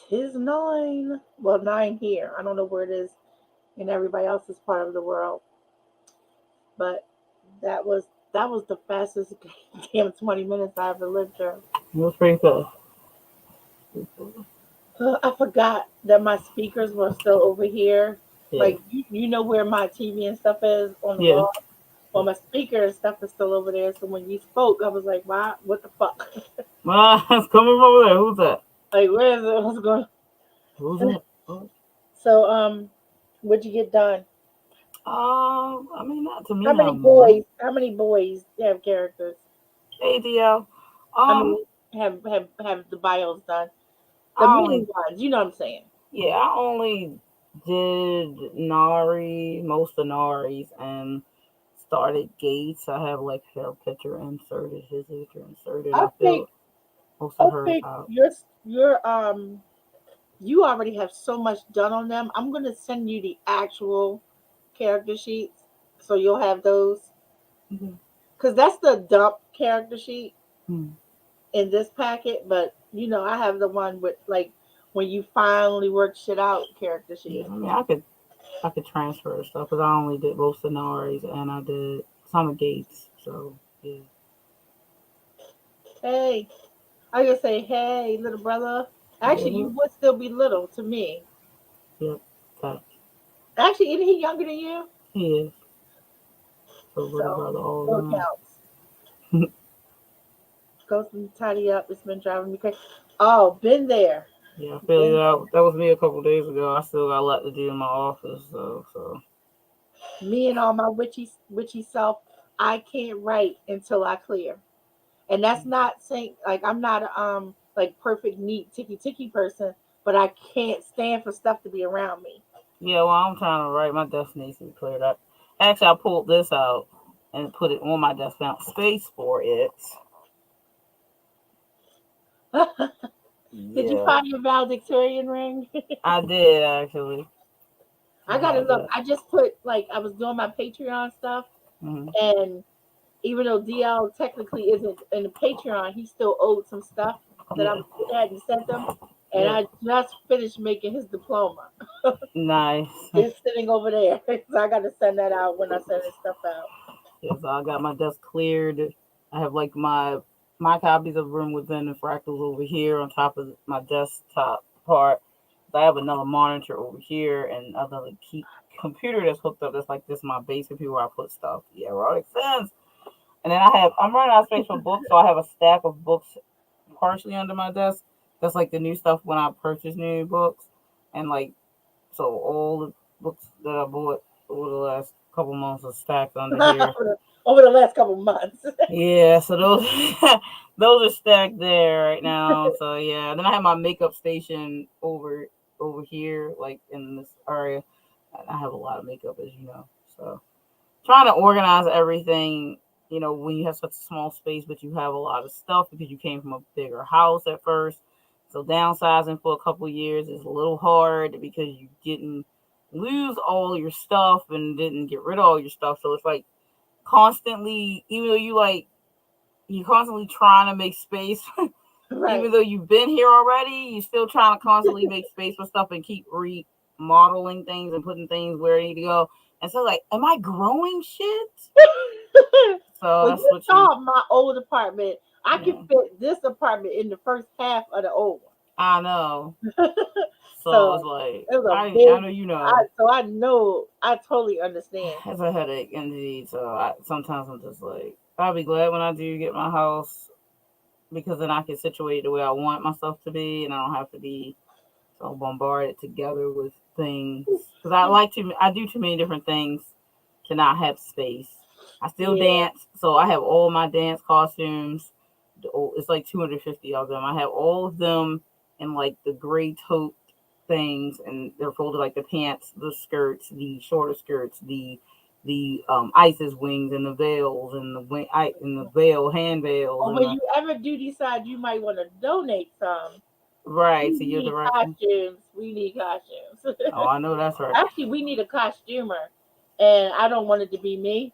Tis 9. Well, 9 here. I don't know where it is in everybody else's part of the world, but that was the fastest damn 20 minutes I ever lived through. It was pretty fast. I forgot that my speakers were still over here. Yeah. Like you know where my TV and stuff is on the Yeah. wall. Well, my speaker and stuff is still over there. So when you spoke, I was like, "Wow, what the fuck? It's coming from over there. Who's that? Like, where is it? What's going?" Who's on? that? Oh. So, what'd you get done? I mean, not to me, How many not much. boys? How many boys have characters? ADL. How Um, many have the bios done? The I main only, ones, you know what I'm saying? yeah, I only did Nari, most of Nari's, and started Gates. I have like her picture inserted, his picture inserted. I I think filled most of I hers think out. your you already have so much done on them. I'm gonna send you the actual character sheets so you'll have those Mhm. because that's the dump character sheet Hmm. in this packet. But I have the one with like when you finally work shit out character Yeah, sheet. I mean, I could transfer stuff because I only did most of Nari's and I did some of Gates. So yeah, Hey, I just say, hey, little brother. Actually, yeah, you would still be little to me. yep. That Actually, isn't he younger than you? he is. So little So brother all still around. counts. Goes and tidy up. It's been driving me crazy. Oh, been there. Yeah, I feel you. Been That was me a couple days ago. I still got a lot to do in my office, so me and all my witchy self. I can't write until I clear, and that's not saying like I'm not a like perfect neat ticky ticky person, but I can't stand for stuff to be around me. yeah. Well, I'm trying to write. My desk needs to be cleared up. Actually, I pulled this out and put it on my desk. Found space for it. Did you Yeah, find your valedictorian ring? I did actually. I I gotta have look. that. I just put like I was doing my Patreon stuff, Hmm. and even though DL technically isn't in the Patreon, he still owed some stuff that I Yeah, hadn't sent him, and yeah. I just finished making his diploma. Nice. It's sitting over there, so I gotta send that out when I send his stuff out. Yeah, so I got my desk cleared. I have like my copies of Room Within and Fractals over here on top of my desktop part. I have another monitor over here and another computer that's hooked up. That's like this my base computer where I put stuff. Yeah, right, makes sense. And then I'm running out of space for books, so I have a stack of books partially under my desk. That's like the new stuff when I purchase new books, and like so all the books that I bought over the last couple months are stacked under here. Over the last couple months. Yeah, so those those are stacked there right now. So yeah, then I have my makeup station over here, like in this area. And I have a lot of makeup, as you know. So trying to organize everything. When you have such a small space, but you have a lot of stuff because you came from a bigger house at first. So downsizing for a couple years is a little hard because you didn't lose all your stuff and didn't get rid of all your stuff. So it's like constantly, even though you're constantly trying to make space, Right. even though you've been here already, you're still trying to constantly make space for stuff and keep remodeling things and putting things where they need to go. And so, like, am I growing shit? So When that's you what you, saw my old apartment, I could yeah, fit this apartment in the first half of the old I know. one. So it's So like, it was a I big. know, I know. I totally understand. it's a headache indeed. So sometimes I'm just like, I'll be glad when I do get my house because then I can situate it the way I want myself to be, and I don't have to be so bombarded together with things. Because I do too many different things to not have space. I still Yeah. dance, so I have all my dance costumes. It's like 250 of them. I have all of them in like the gray taupe things, and they're folded like the pants, the skirts, the shorter skirts, the Isis wings and the veils and and the veil hand veils Or and when the you ever do decide you might want to donate some, we right. So you're need directing. costumes. We need costumes. Oh, I know that's right. Actually, we need a costumer, and I don't want it to be me.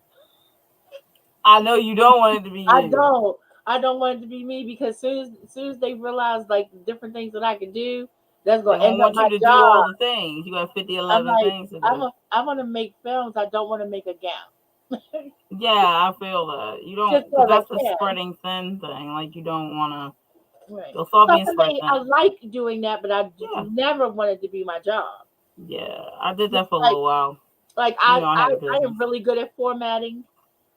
I know you don't want it to be I you. don't. I don't want it to be me because soon as they realize like the different things that I can do, that's They gonna won't end up want my you to do all job. the things. You got 50, I'm 11 like, things to do. I want to make films. I don't want to make a gown. Yeah, I feel that. You Just don't, because because I that's the can. spreading thin thing. Like, you don't want to, Right. you'll start Plus, being I spread mean, I thin. like doing that, but I Yeah. never wanted to be my job. Yeah. I did Just that for a little while. like You know, I had a I am business. really good at formatting.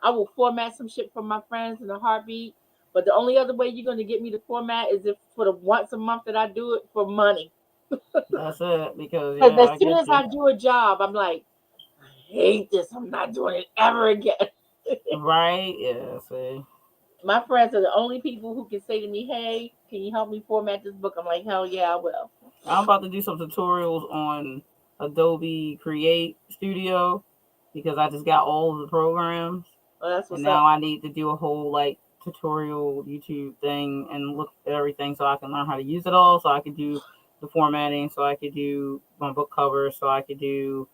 I will format some shit for my friends in a heartbeat. But the only other way you're going to get me to format is if for the once a month that I do it for money. That's it. Because, Because yeah, as I soon get as you. I do a job, I'm like, I hate this. I'm not doing it ever again. Right? Yeah, see. My friends are the only people who can say to me, "Hey, can you help me format this book?" I'm like, "Hell yeah, I will." I'm about to do some tutorials on Adobe Create Studio because I just got all of the programs. Well, that's And what's now up. I need to do a whole like tutorial YouTube thing and look at everything so I can learn how to use it all. So I could do the formatting, so I could do my book cover, so I could do,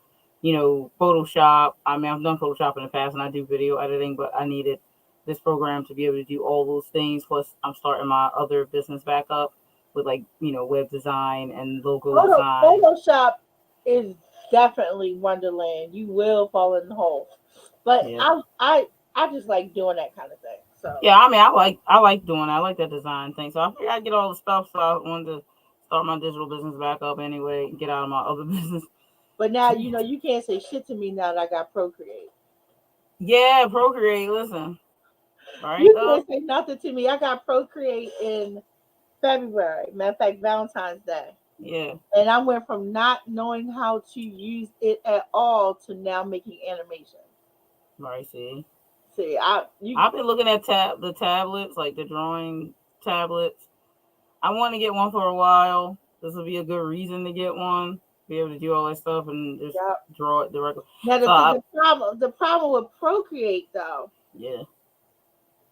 Photoshop. I mean, I've done Photoshop in the past and I do video editing, but I needed this program to be able to do all those things. Plus, I'm starting my other business back up with like, web design and logo design. Photoshop is definitely Wonderland. You will fall in the hole. But Yeah. I just like doing that kind of thing. So, Yeah, I mean, I like doing it. I like that design thing. So I figured I'd get all the stuff. So I wanted to start my digital business back up anyway, and get out of my other business. but now you can't say shit to me now that I got Procreate. Yeah, Procreate. Listen, right You though. can't say nothing to me. I got Procreate in February. Matter of fact, Valentine's Day. Yeah, And I went from not knowing how to use it at all to now making animation. right. See, See, I you I've been looking at the tablets, like the drawing tablets. I want to get one for a while. This will be a good reason to get one. Be able to do all that stuff and just yeah. draw it directly. Now So I, the problem with Procreate though, yeah,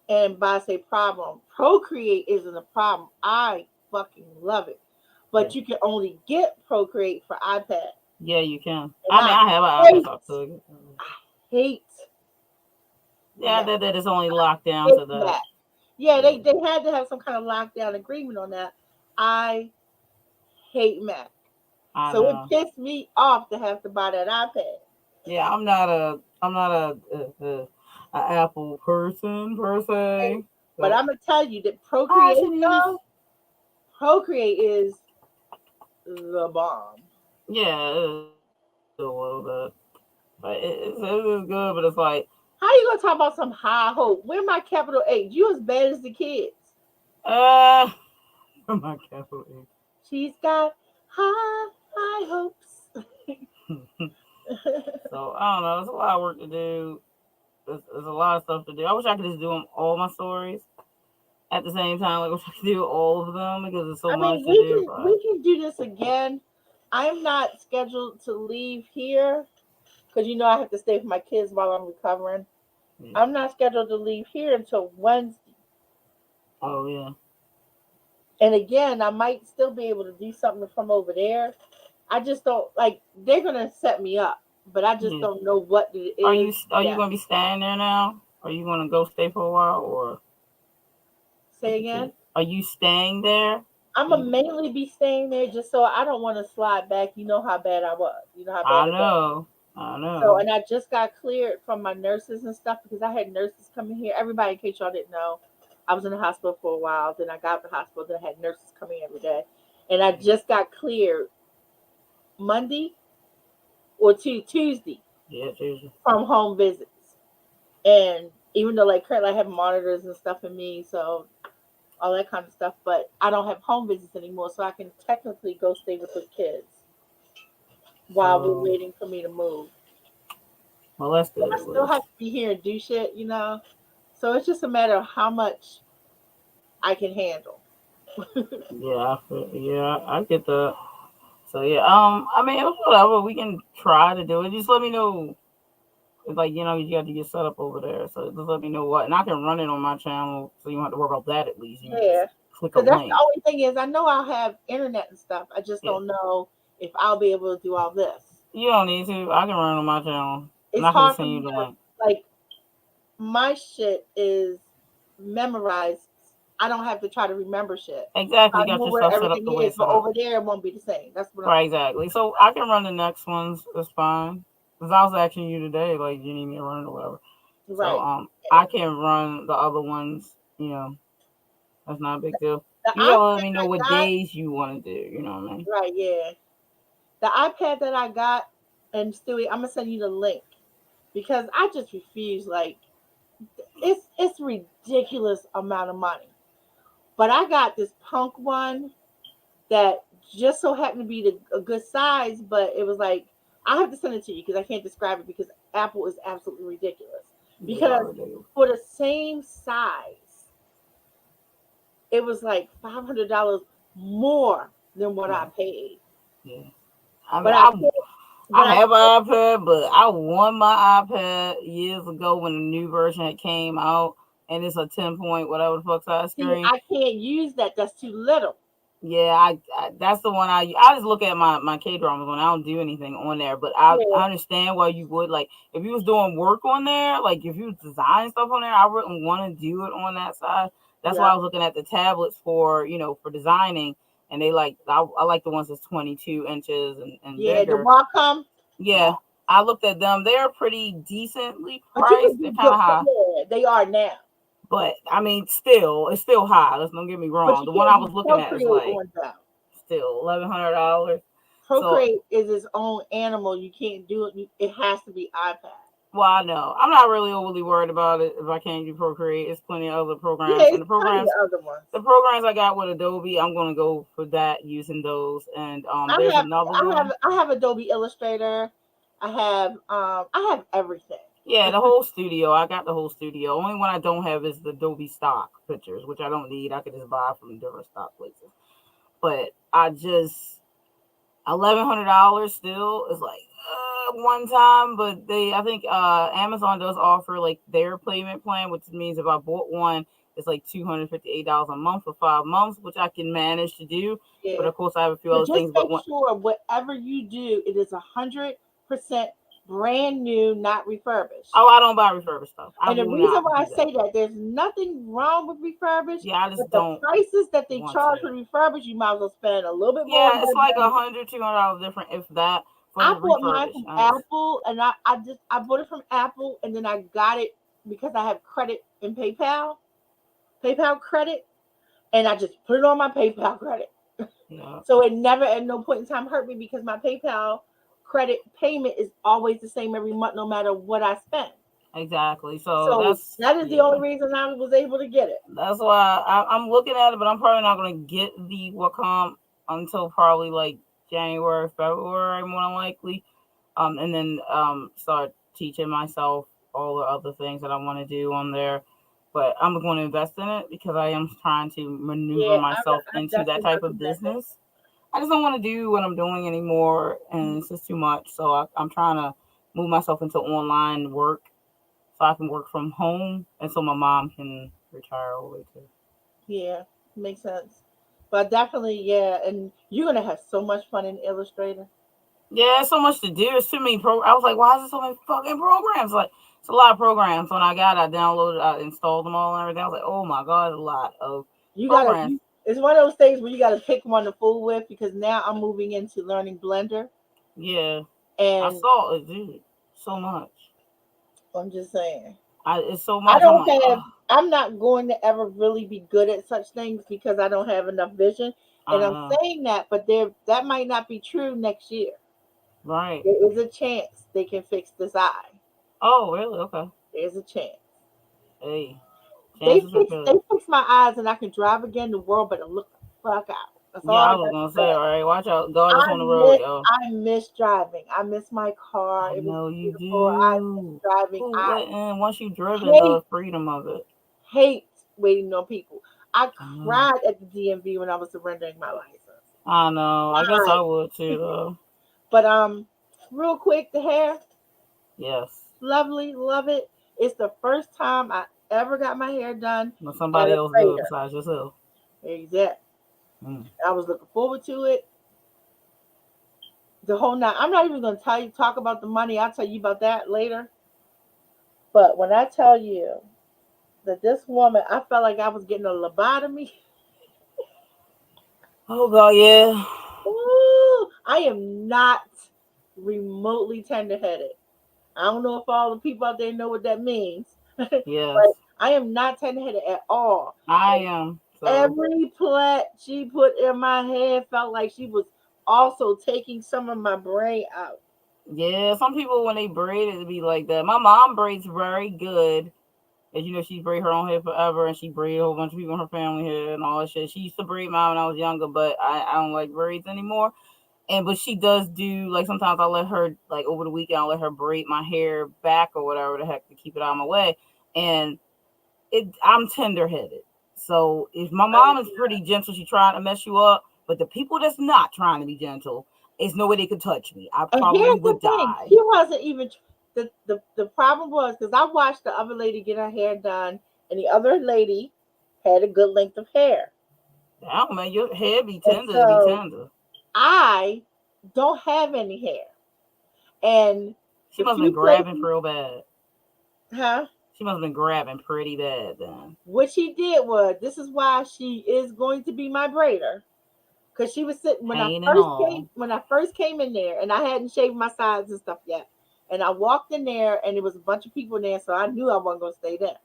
and by say problem, Procreate isn't a problem. I fucking love it, yeah, but you can only get Procreate for iPad, yeah, you can. and I mean, I I have an iPad, hate so I could. hate Yeah, Mac. that is only locked down Hate to that. Mac. Yeah, Yeah, they had to have some kind of lockdown agreement on that. I hate Mac. I So it know. pissed me off to have to buy that iPad. Yeah, I'm not a Apple person per se. But So I'm gonna tell you that I should use. Procreate is the bomb. Yeah, it is a little bit, but it is good. But it's like, How you gonna talk about some high hope? Where my capital H? You as bad as the kids. uh, my capital She's got high hopes. H. So I don't know. There's a lot of work to do. There's a lot of stuff to do. I wish I could just do them, all my stories at the same time. Like, I wish I could do all of them because there's so I much mean, to do. But we can do this again. I'm not scheduled to leave here because I have to stay with my kids while I'm recovering. yeah. I'm not scheduled to leave here until Wednesday. Oh yeah. And again, I might still be able to do something from over there. I just don't like they're gonna set me up, but I just Yeah. don't know what it Are is you are you yet. gonna be staying there now? Are you gonna go stay for a while, or Say again. are you staying there? I'm Are gonna you? mainly be staying there just so I don't want to slide back. You know how bad I was. You know how bad I it was. know. I So, know. and I just got cleared from my nurses and stuff because I had nurses coming here. Everybody, in case y'all didn't know, I was in the hospital for a while. Then I got out of the hospital. Then I had nurses coming every day, and I just got cleared Monday or Tuesday Yeah, Tuesday. from home visits. And even though like currently I have monitors and stuff in me, so all that kind of stuff, but I don't have home visits anymore, so I can technically go stay with the kids while we're So, waiting for me to move. well, that's But good I at still have least. to be here and do shit. So it's just a matter of how much I can handle. Yeah, I get that. So yeah, I mean, whatever we can try to do it. Just let me know. It's like, you got to get set up over there. So just let me know what, and I can run it on my channel, so you don't have to worry about that. At least you can just Yeah, click a because that's the link. only thing is I know I'll have internet and stuff. I just Yeah, don't know if I'll be able to do all this. you don't need to. I can run it on my channel, and It's I can just hard for send me you the to link. like my shit is memorized I don't have to try to remember shit. Exactly. I You got know your where stuff set up everything the way is, it's but set up. over there it won't be the same. That's what Right, exactly. So I can run the next ones. It's fine. Because I was asking you today, like, you need me to run it or whatever. I'm So right. I can run the other ones. That's not a big deal. The You gotta iPad let me know I what got, days you want to do. You know what I mean? right, yeah. The iPad that I got, and Stewie, I'm gonna send you the link because I just refuse. Like, it's ridiculous amount of money. But I got this punk one that just so happened to be a good size, but it was like I have to send it to you because I can't describe it because Apple is absolutely ridiculous. Yeah, they are Because ridiculous. for the same size, it was like $500 more than what I Right. paid. Yeah. I mean, But I can't. But I I have can't an iPad, but I won my iPad years ago when the new version had came out, and it's a 10 point whatever the fuck size see. screen. I can't use that. That's too little. Yeah, I that's the one I just look at my K dramas when I don't do anything on there. But I Yeah, understand why you would like if you was doing work on there, like if you was designing stuff on there, I wouldn't want to do it on that side. That's why yeah, I was looking at the tablets for for designing, and they like I like the ones that's 22 inches and yeah. The bigger. Wacom. Yeah, I looked at them. They're pretty decently But you priced. can They're do kind good. of high, Yeah, they are now. but I mean, still, it's still high. Let's don't get me But wrong. you The one can't I do was looking at is Procreate like on them. still $1,100. So, Procreate is its own animal. You can't do it. It has to be iPad. well, I know I'm not really overly worried about it if I can't do Procreate. It's plenty of other Yeah, programs, and it's plenty of other ones. the programs I got with Adobe, I'm gonna go for that using those. And there's another one. I have Adobe Illustrator. I have everything. Yeah, the whole studio. I got the whole studio. Only one I don't have is the Adobe stock pictures, which I don't need. I could just buy from different stock places. But I just $1,100 still is like one time, but I think Amazon does offer like their payment plan, which means if I bought one, it's like $258 a month for 5 months, which I can manage to do. But Yeah. of course, I have a few But other just things. But make sure whatever you do, it is 100% brand new, not refurbished. oh, I don't buy refurbished stuff. I And the will reason not why I do that. say that, there's nothing wrong with refurbished, Yeah, I just but the don't prices that they want charge to. for refurbished, you might as well spend a little bit more Yeah, it's like money. $100, $200 different, if that, for I the bought mine refurbished. from Apple, and I bought it from Apple, and then I got it because I have credit in PayPal credit, and I just put it on my PayPal credit. Yeah, So it never at no point in time hurt me because my PayPal credit payment is always the same every month, no matter what I spend. exactly. So So that's that is the yeah. only reason I was able to get it. That's why I'm looking at it, but I'm probably not gonna get the Wacom until probably like January, February, more than likely. And then start teaching myself all the other things that I want to do on there. But I'm going to invest in it because I am trying to maneuver Yeah, myself I into that definitely type of recommend it. business. I just don't want to do what I'm doing anymore, and it's just too much. So I'm trying to move myself into online work so I can work from home, and so my mom can retire early too. Yeah, makes sense. But definitely, yeah, and you're gonna have so much fun in Illustrator. Yeah, there's so much to do. It's too many I was like, why is there so many fucking programs? Like, it's a lot of programs. When I downloaded, I installed them all and everything. I was like, oh my god, a lot of You gotta. programs. It's one of those things where you gotta pick one to fool with because now I'm moving into learning Blender, Yeah, I and saw it, dude. So much. I'm just saying. It's so I much. I'm don't like, oh, have. I'm not going to ever really be good at such things because I don't have enough vision. And I I'm know. saying that, but that might not be true next year. Right. There is a chance they can fix this eye. Oh, really? Okay. There's a chance. Hey, chances are good. They fix my eyes and I can drive again. The world better look the fuck out. That's all Yeah, I I got was to gonna say, say. all right, watch out. God is on the road, yo. I miss driving. I miss my car. I It was know you beautiful. I miss do. driving. Who I wouldn't? Once you driven, hate the freedom of it. hate waiting on people. I I know. cried at the DMV when I was surrendering my license. I know. I guess I would too, though. But real quick, the hair, Yes. lovely, love it. It's the first time I ever got my hair done When at somebody a else do it brainer. besides yourself. Exact. Mm. I was looking forward to it. The whole night. I'm not even going to talk about the money. I'll tell you about that later. But when I tell you, that this woman, I felt like I was getting a lobotomy. Oh God, yeah. Ooh, I am not remotely tender-headed. I don't know if all the people out there know what that means, but Yes, I am not tender-headed at all. I am. So Every plait she put in my head felt like she was also taking some of my brain out. yeah, some people when they braid it be like that. My mom braids very good. As you know, she braid her own hair forever, and she braid a whole bunch of people in her family hair and all that shit. She used to braid mine when I was younger, but I don't like braids anymore. And but she does do like sometimes I let her like over the weekend I'll let her braid my hair back or whatever the heck to keep it out of my way. And I'm tender headed. So if my I, mom is pretty gentle, she's trying to mess you up. But the people that's not trying to be gentle, there's no way they could touch me. I and probably here's the would thing: die. she wasn't even. The problem was because I watched the other lady get her hair done, and the other lady had a good length of hair, Damn, man, your hair be and tender to be so tender. I don't have any hair. And She the must have few been grabbing places, real bad. huh? She must have been grabbing pretty bad then. What she did was, this is why she is going to be my braider. Because she was sitting Pain and all. when I first came in there, and I hadn't shaved my sides and stuff yet. And I walked in there, and there was a bunch of people in there, so I knew I wasn't gonna stay there.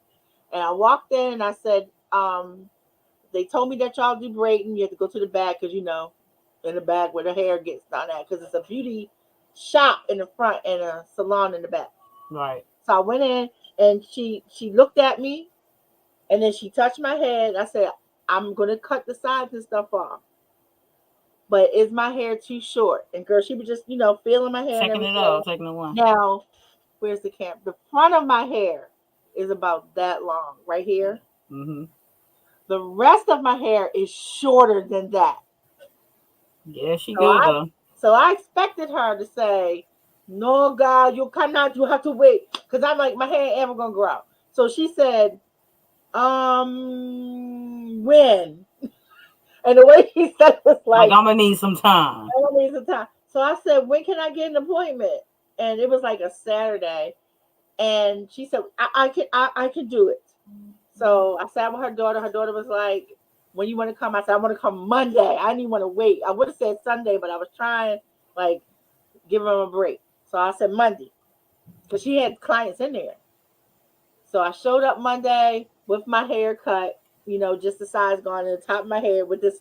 And I walked in, and I said, they told me that y'all do braiding. You have to go to the back because in the back where the hair gets done at, because it's a beauty shop in the front and a salon in the back. Right. So I went in, and she looked at me, and then she touched my head. I said, I'm gonna cut the sides and stuff off, but is my hair too short? And girl, she was just feeling my hair and Checking it everything. out, taking the one. Now, where's the camera? The front of my hair is about that long, right here. Mm-hmm. The rest of my hair is shorter than that. Yeah, she So good I though. so I expected her to say, "No, God, you cannot. You have to wait," because I'm like, my hair ain't ever gonna grow out. So she said, when? And the way he said it was Like like, I'm gonna need some time. I don't need some time. So I said, when can I get an appointment? And it was like a Saturday. And she said, I can do it. So I sat with her daughter. Her daughter was like, when you want to come? I said, I want to come Monday. I didn't want to wait. I would have said Sunday, but I was trying like give them a break. So I said Monday because she had clients in there. So I showed up Monday with my hair cut, just the sides gone in the top of my hair with this.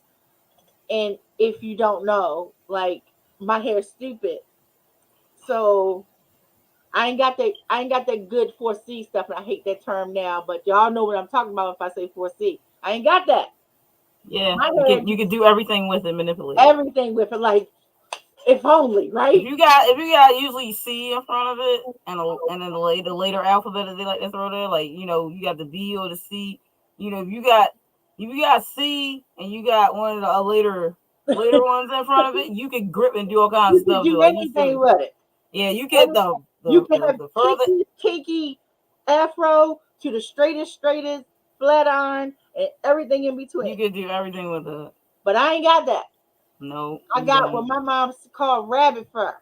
And if you don't know, like my hair's stupid. So I ain't got that good 4C stuff, and I hate that term now, but y'all know what I'm talking about if I say 4C. I ain't got that. Yeah, My you hair can just do everything with it, manipulate it. everything with it, like if only, right? If you got usually C in front of it and then the later alphabet that they like to throw there, like you got the B or the C. If you got C and you got one of the later ones in front of it, you can grip and do all kinds of You can stuff. do Like you anything still with it. yeah, you get Every- You can have the further kinky afro to the straightest flat iron and everything in you between. can do everything with it. But I ain't got that. No, I you got what don't. my mom called rabbit fur.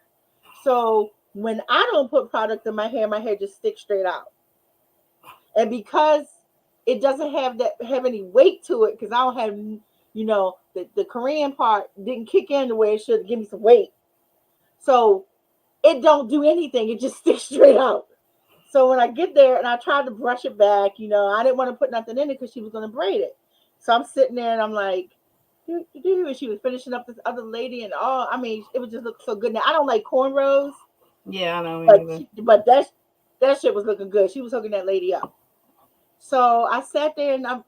So when I don't put product in my hair just sticks straight out. And because it doesn't have any weight to it, because I don't have the Korean part didn't kick in the way it should give me some weight. So it don't do anything. It just sticks straight out. So when I get there and I tried to brush it back, I didn't want to put nothing in it because she was going to braid it. So I'm sitting there and I'm like, and she was finishing up this other lady, and I mean, it would just look so good. Now I don't like cornrows, Yeah, I know me but neither. that shit was looking good. She was hooking that lady up. So I sat there and I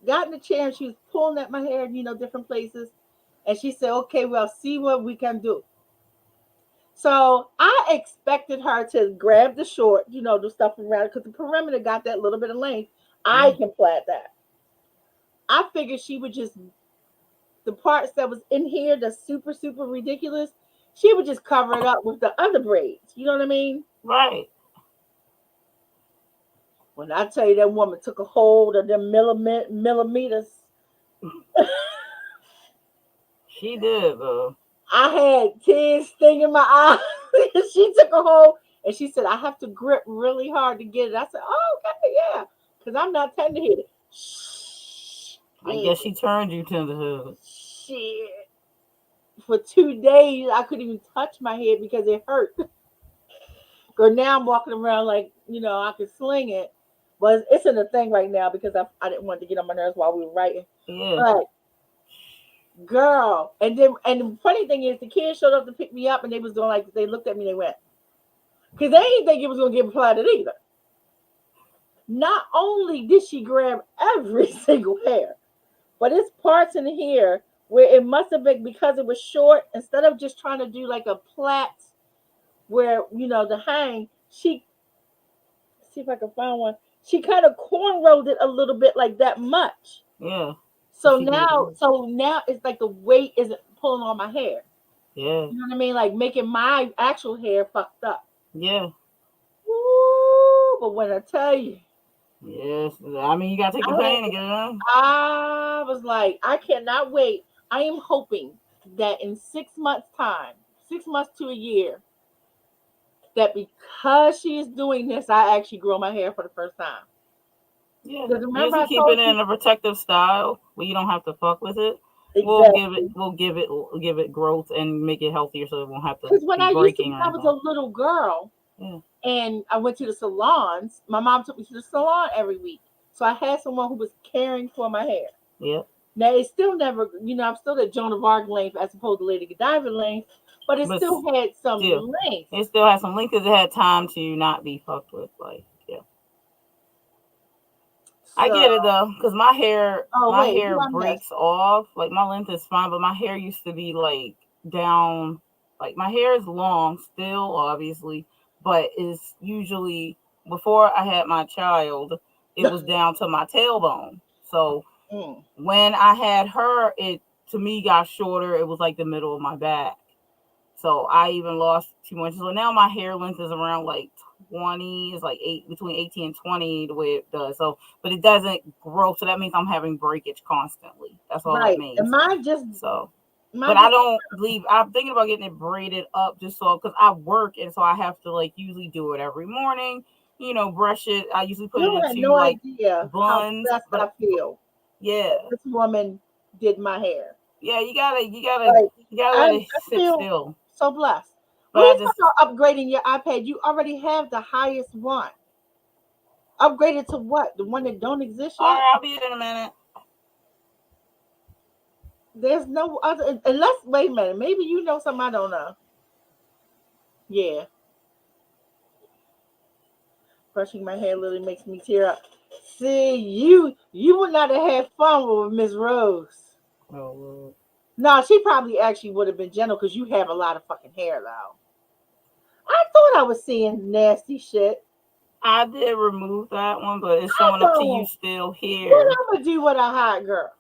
got in the chair and she was pulling at my hair, different places. And she said, okay, well, see what we can do. So I expected her to grab the short, the stuff around because the perimeter got that little bit of length. I Yeah. can plait that. I figured she would just, the parts that was in here, the super, super ridiculous, she would just cover it up with the other braids. You know what I mean? Right. When I tell you that woman took a hold of them millimeters, She did, though. I had tears stinging my eyes. She took a hold and she said, I have to grip really hard to get it. I said, oh, okay, yeah. because I'm not tender-headed. Shh. I guess she turned you tender-headed. Shit. For 2 days, I couldn't even touch my head because it hurt. Or now I'm walking around like, I could sling it. But it's in the thing right now because I didn't want to get on my nerves while we were writing. Yeah. But girl, and the funny thing is the kids showed up to pick me up and they was doing like, they looked at me, they went, because they didn't think it was gonna get applied either. Not only did she grab every single hair, but it's parts in here where it must have been because it was short, instead of just trying to do like a plait where the hang, she, see if I can find one. She kind of cornrowed it a little bit, like that much. Yeah. So now it's like the weight isn't pulling on my hair. Yeah. You know what I mean? Like making my actual hair fucked up. Yeah. Woo, but when I tell you. Yes. I mean, you got to take the pain again. I was like, I cannot wait. I am hoping that in 6 months' time, 6 months to a year, that because she is doing this, I actually grow my hair for the first time. Yeah. Remember, I keep it in a protective style where you don't have to fuck with it. Exactly. We'll give it growth and make it healthier so it won't have to. Because when I was a little girl, and I went to the salons, my mom took me to the salon every week, so I had someone who was caring for my hair. Yeah. Now it's still never, I'm still at Joan of Arc length as opposed to Lady Godiva length, but it still had some length. It still had some length because it had time to not be fucked with, like. I get it though, because my hair breaks off. Like my length is fine, but my hair used to be like down. Like my hair is long still, obviously, but it's usually before I had my child, it was down to my tailbone. So when I had her, it to me got shorter. It was like the middle of my back. So I even lost 2 inches. So now my hair length is around like 20, is like between 18 and 20 the way it does. So, but it doesn't grow. So that means I'm having breakage constantly. That's all it means. And mine just but I don't leave. I'm thinking about getting it braided up just so because I work and so I have to like usually do it every morning. Brush it. I usually put it into buns. How best I feel. Yeah. This woman did my hair. Yeah, you gotta let it sit still. So blessed. But when you talk about upgrading your iPad, you already have the highest one. Upgraded to what? The one that don't exist yet? All right, I'll be in a minute. There's no other, unless, wait a minute, maybe you know something I don't know. Yeah. Brushing my hair literally makes me tear up. See, you would not have had fun with Miss Rose. Oh, Lord. No, she probably actually would have been gentle because you have a lot of fucking hair, though. I thought I was seeing nasty shit. I did remove that one, but it's showing up to you still here. What I'm gonna do with a hot girl?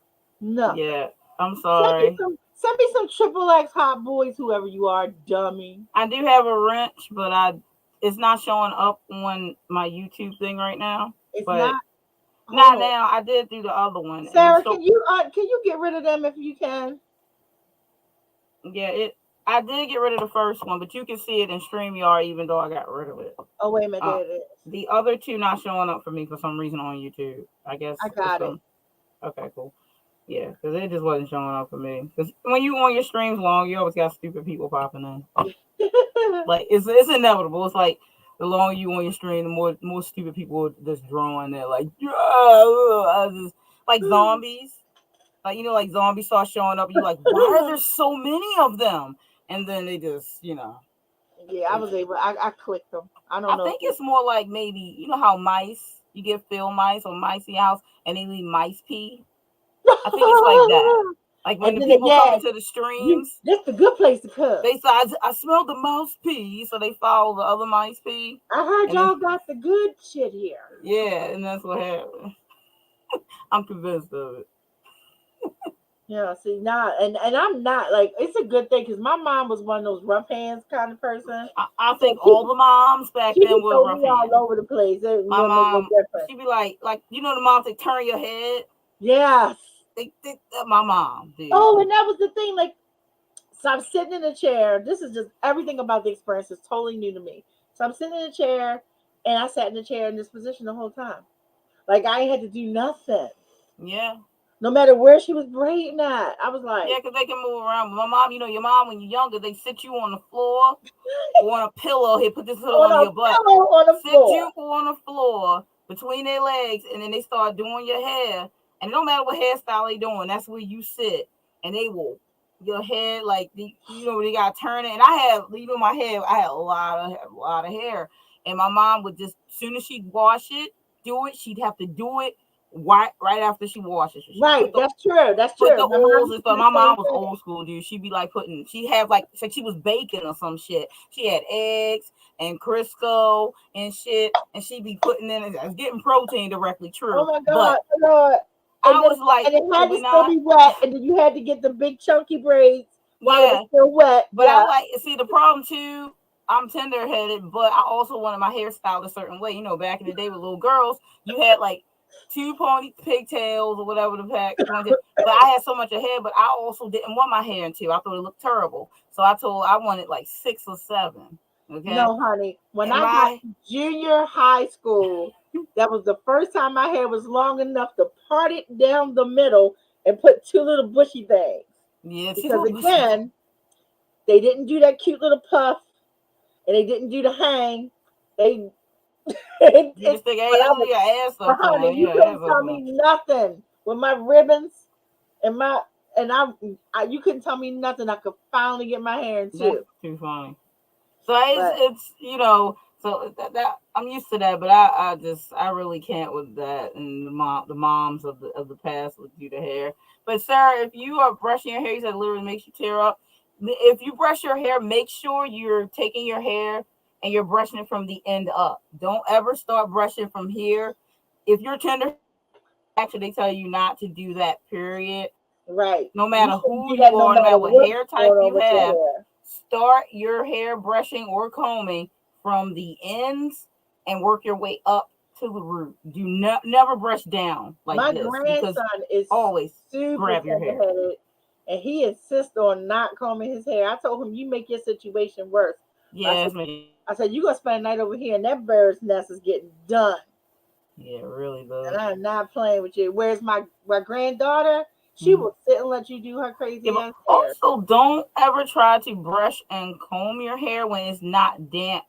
No. Yeah, I'm sorry. Send me some XXX hot boys, whoever you are, dummy. I do have a wrench, but it's not showing up on my YouTube thing right now. It's not. Not now. I did do the other one. Sarah, can you get rid of them if you can? Yeah, I did get rid of the first one, but you can see it in StreamYard even though I got rid of it. Oh, wait a minute. There it is. The other two not showing up for me for some reason on YouTube. I guess. I got it. Okay, cool. Yeah, because it just wasn't showing up for me. Because when you on your streams long, you always got stupid people popping in. Like, it's inevitable. It's like, the longer you on your stream, the more stupid people just drawing there. Like, like zombies. Like, like zombies start showing up. You're like, why are there so many of them? And then they just, Yeah, I was able. I clicked them. I don't know. I think it's more like maybe how mice, you get field mice or mice in your house, and they leave mice pee. I think it's like that. Like when the people come into the streams, that's the good place to come. They said, I smelled the mouse pee, so they follow the other mice pee. I heard y'all got the good shit here. Yeah, and that's what happened. I'm convinced of it. Yeah, see, now, and I'm not, like, it's a good thing, because my mom was one of those rough hands kind of person. I think all the moms back then were rough hands. All over the place. My mom, she'd be like, the moms, they turn your head. Yes. My mom, dude. Oh, and that was the thing, like, so I'm sitting in a chair. This is just, everything about the experience is totally new to me. So I'm sitting in a chair, and I sat in the chair in this position the whole time. Like I ain't had to do nothing. Yeah. No matter where she was braiding at. I was like, Yeah, because they can move around. But my mom, your mom when you're younger, they sit you on the floor or on a pillow. Here, put this pillow on on a your butt. pillow on the Sit floor. you on the floor between their legs, and then they start doing your hair. And it don't matter what hairstyle they doing, that's where you sit. And they will your hair like they got to turn it. And I have my hair. I had a lot of hair, and my mom would just as soon as she'd wash it, do it. She'd have to do it right after she washes it. Right, that's true. That's Put true. the My oils mom and did stuff. the My same mom was thing. old school, dude. She'd be like she'd have like she was baking or some shit. She had eggs and Crisco and shit, and she'd be putting in and getting protein directly. True, Oh my but God. I was like, and it had can to we still not? be wet, and then you had to get the big chunky braids while it was still wet. But I like see the problem too. I'm tender headed, but I also wanted my hairstyle a certain way. Back in the day with little girls, you had like 2 pigtails or whatever the heck. But I had so much hair, but I also didn't want my hair in 2. I thought it looked terrible. So I wanted like 6 or 7. Okay. No, honey. When I got to junior high school, that was the first time my hair was long enough to part it down the middle and put 2 little bushy things. Yeah, because again, they didn't do that cute little puff, and they didn't do the hang. They you just think, hey, look at your ass up, honey, you couldn't tell me nothing with my ribbons and you couldn't tell me nothing. I could finally get my hair in 2. That's too funny. So it's so that I'm used to that, but I really can't with that. And the moms of the past would do the hair. But Sarah, if you are brushing your hair, you said it literally makes you tear up. If you brush your hair, make sure you're taking your hair and you're brushing it from the end up. Don't ever start brushing from here. If you're tender, actually they tell you not to do that. Period. Right. No matter who you are, no matter what hair type you have. Start your hair brushing or combing from the ends and work your way up to the root. Do never brush down like my this. My grandson is always super grab your hair. And he insists on not combing his hair. I told him, you make your situation worse. Yes, I said, you're going to spend a night over here and that bird's nest is getting done. Yeah, really does. And I'm not playing with you. Whereas my granddaughter, she will sit and let you do her crazy ass hair. Also, don't ever try to brush and comb your hair when it's not damp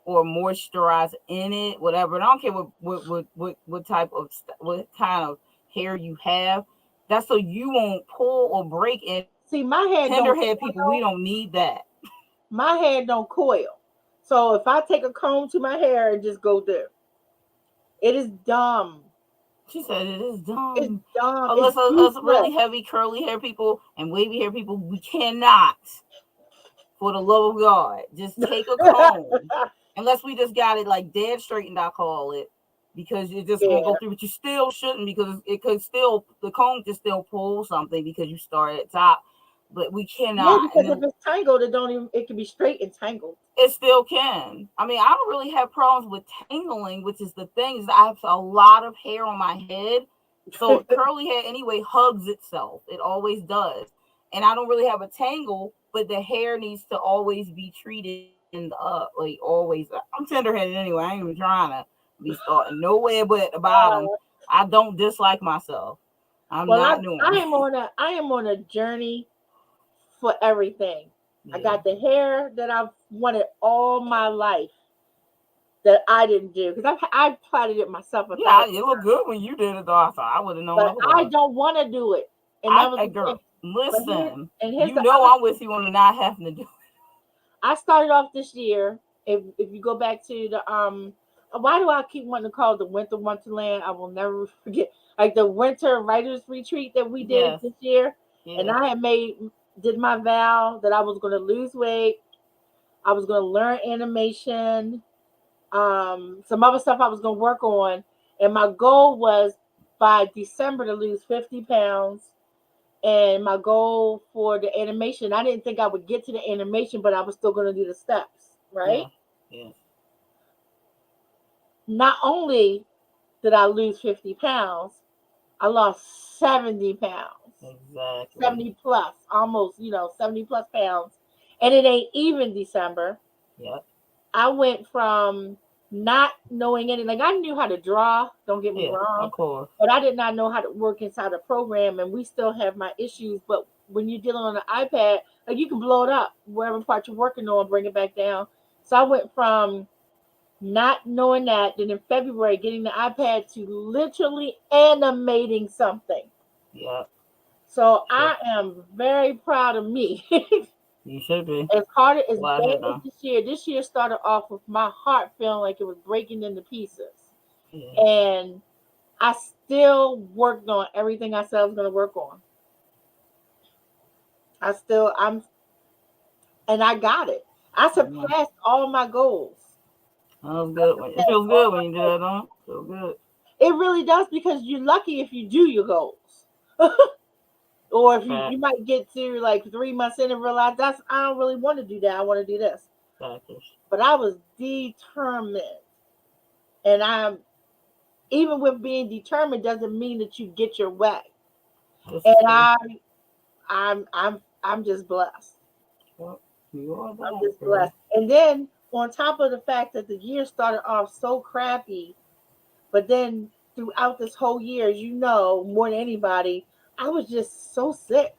or moisturized in it, whatever. And I don't care what type of what kind of hair you have. That's so you won't pull or break it. See, my hair tender hair people, we don't need that. My hair don't coil. So if I take a comb to my hair and just go there, it is dumb. She said it is dumb. It's dumb. Unless us really heavy curly hair people and wavy hair people, we cannot. For the love of God, just take a comb. Unless we just got it like dead straightened, I call it, because you're just gonna go through. But you still shouldn't, because it could still, the comb can still pull something because you start at top. But we cannot. Yeah, because if it's tangled, it can be straight and tangled. It still can. I mean, I don't really have problems with tangling, which is the thing, is I have a lot of hair on my head. So curly hair anyway hugs itself. It always does. And I don't really have a tangle, but the hair needs to always be treated in the up, like always. I'm tender-headed anyway. I ain't even trying to be starting nowhere but at the bottom. I don't dislike myself. I am on a journey for everything. Yeah. I got the hair that I've wanted all my life that I didn't do, because I plaited it myself. Yeah, it looked good when you did it, though. I thought I would have known. But I don't want to do it. And girl, listen, I'm with you on not having to do it. I started off this year. If you go back to the why do I keep wanting to call it the Winter Wonderland? I will never forget, like the Winter Writers Retreat that we did this year. Yes. And I had did my vow that I was going to lose weight. I was going to learn animation. Some other stuff I was going to work on. And my goal was by December to lose 50 pounds. And my goal for the animation, I didn't think I would get to the animation, but I was still going to do the steps, right? Yeah. Not only did I lose 50 pounds, I lost 70 pounds. Exactly. 70 plus, almost, 70 plus pounds. And it ain't even December. Yep. I went from not knowing any, like I knew how to draw, don't get me Yeah, of wrong, course. but I did not know how to work inside a program, and we still have my issues. But when you're dealing on an iPad, like you can blow it up wherever part you're working on, bring it back down. So I went from not knowing that, then in February getting the iPad to literally animating something. Yeah, So yeah. I am very proud of me. You should be. As hard as Glad bad you're as done. this year started off with my heart feeling like it was breaking into pieces. Yeah. And I still worked on everything I said I was gonna work on. And I got it. I Yeah. surpassed all my goals. That was good. It Surpassed feels all good when you do my goals. that, don't it? Feel good. It really does because you're lucky if you do your goals. Or if Fat you might get to like 3 months in and realize that's I don't really want to do that. I want to do this. factors. But I was determined. And I'm even with being determined doesn't mean that you get your way. This And is true. I'm just blessed. Yep. You are I'm that just girl. blessed. And then on top of the fact that the year started off so crappy, but then throughout this whole year, as you know, more than anybody, I was just so sick.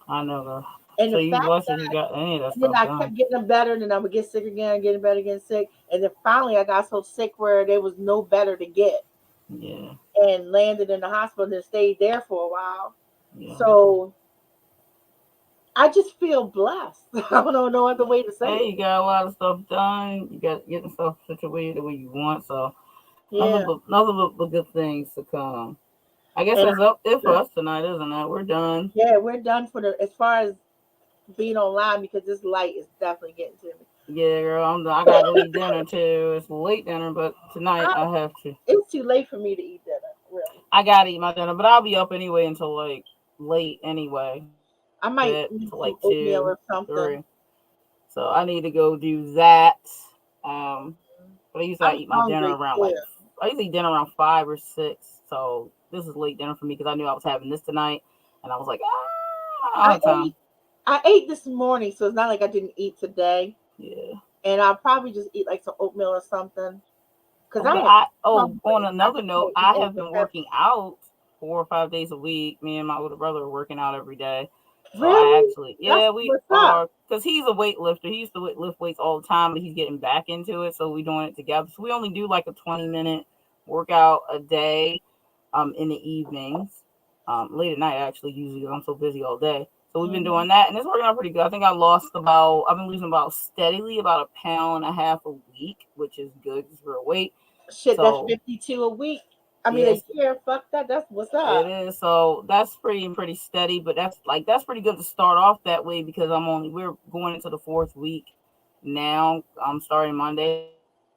I know that. And So the you fact blessed if you that got any of that then stuff I done. kept getting better, and then I would get sick again, getting better, getting sick. And then finally I got so sick where there was no better to get Yeah. and landed in the hospital and stayed there for a while. Yeah. So I just feel blessed. I don't know other way to say Hey, it. you got a lot of stuff done. You got getting stuff situated the way you want. So Yeah. nothing but good things to come. I guess And that's up it for us tonight, isn't it? We're done. yeah, we're done for the as far as being online because this light is definitely getting to me. Yeah, girl. I gotta go eat dinner too. It's late dinner, but tonight I, I have to. it's too late for me to eat dinner, really. I gotta eat my dinner, but I'll be up anyway until like late anyway. I might Bed eat to some like oatmeal two, or something. 3. So I need to go do that. But I usually I I'm eat my dinner hungry around too. like I usually eat dinner around 5 or 6. So this is late dinner for me because I knew I was having this tonight, and I was like, I don't I have time. ate I ate this morning, so it's not like I didn't eat today. Yeah. And I'll probably just eat like some oatmeal or something. Because I But am on hungry. I another just note, can't eat I have anything been heavy. working out 4 or 5 days a week. Me and my older brother are working out every day. So I Really? actually, That's yeah, we what's up. are, because he's a weightlifter. He used to lift weights all the time, but he's getting back into it. So we're doing it together. So we only do like a 20-minute workout a day, in the evenings, late at night actually, usually because I'm so busy all day. So we've been Hmm. doing that, and it's working out pretty good. I think I've been losing about steadily about a pound and a half a week, which is good because we're weight. Shit, that's So 52 a week. I mean, a yes, year. Fuck that. That's what's it up. is. So that's pretty steady, but that's pretty good to start off that way because we're going into the 4th week now. I'm starting Monday.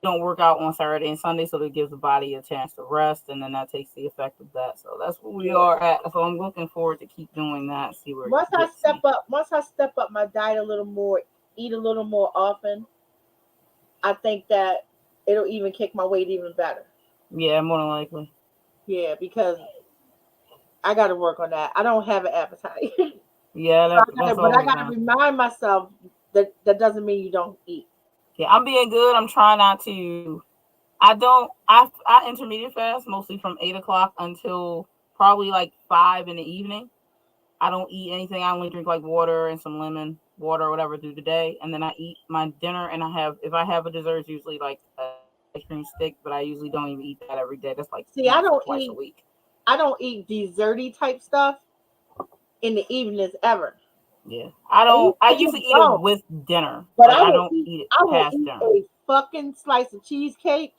We don't work out on Saturday and Sunday, so that gives the body a chance to rest, and then that takes the effect of that. So that's where we Yeah. are at. So I'm looking forward to keep doing that, see where it gets me. Once I step up my diet a little more, eat a little more often, I think that it'll even kick my weight even better. Yeah, more than likely. Yeah, because I got to work on that. I don't have an appetite. Yeah, that's But I always got to been. remind myself that that doesn't mean you don't eat. Yeah, I'm being good. I'm trying not to. I don't. I intermediate fast mostly from 8 o'clock until probably like 5 in the evening. I don't eat anything. I only drink like water and some lemon water or whatever through the day, and then I eat my dinner. And if I have a dessert, it's usually like a ice cream stick, but I usually don't even eat that every day. That's like See, once or twice a week. I don't eat desserty type stuff in the evenings ever. Yeah, I don't. I I usually just eat it don't. with dinner. But Like I don't eat it I will past eat dinner. a fucking slice of cheesecake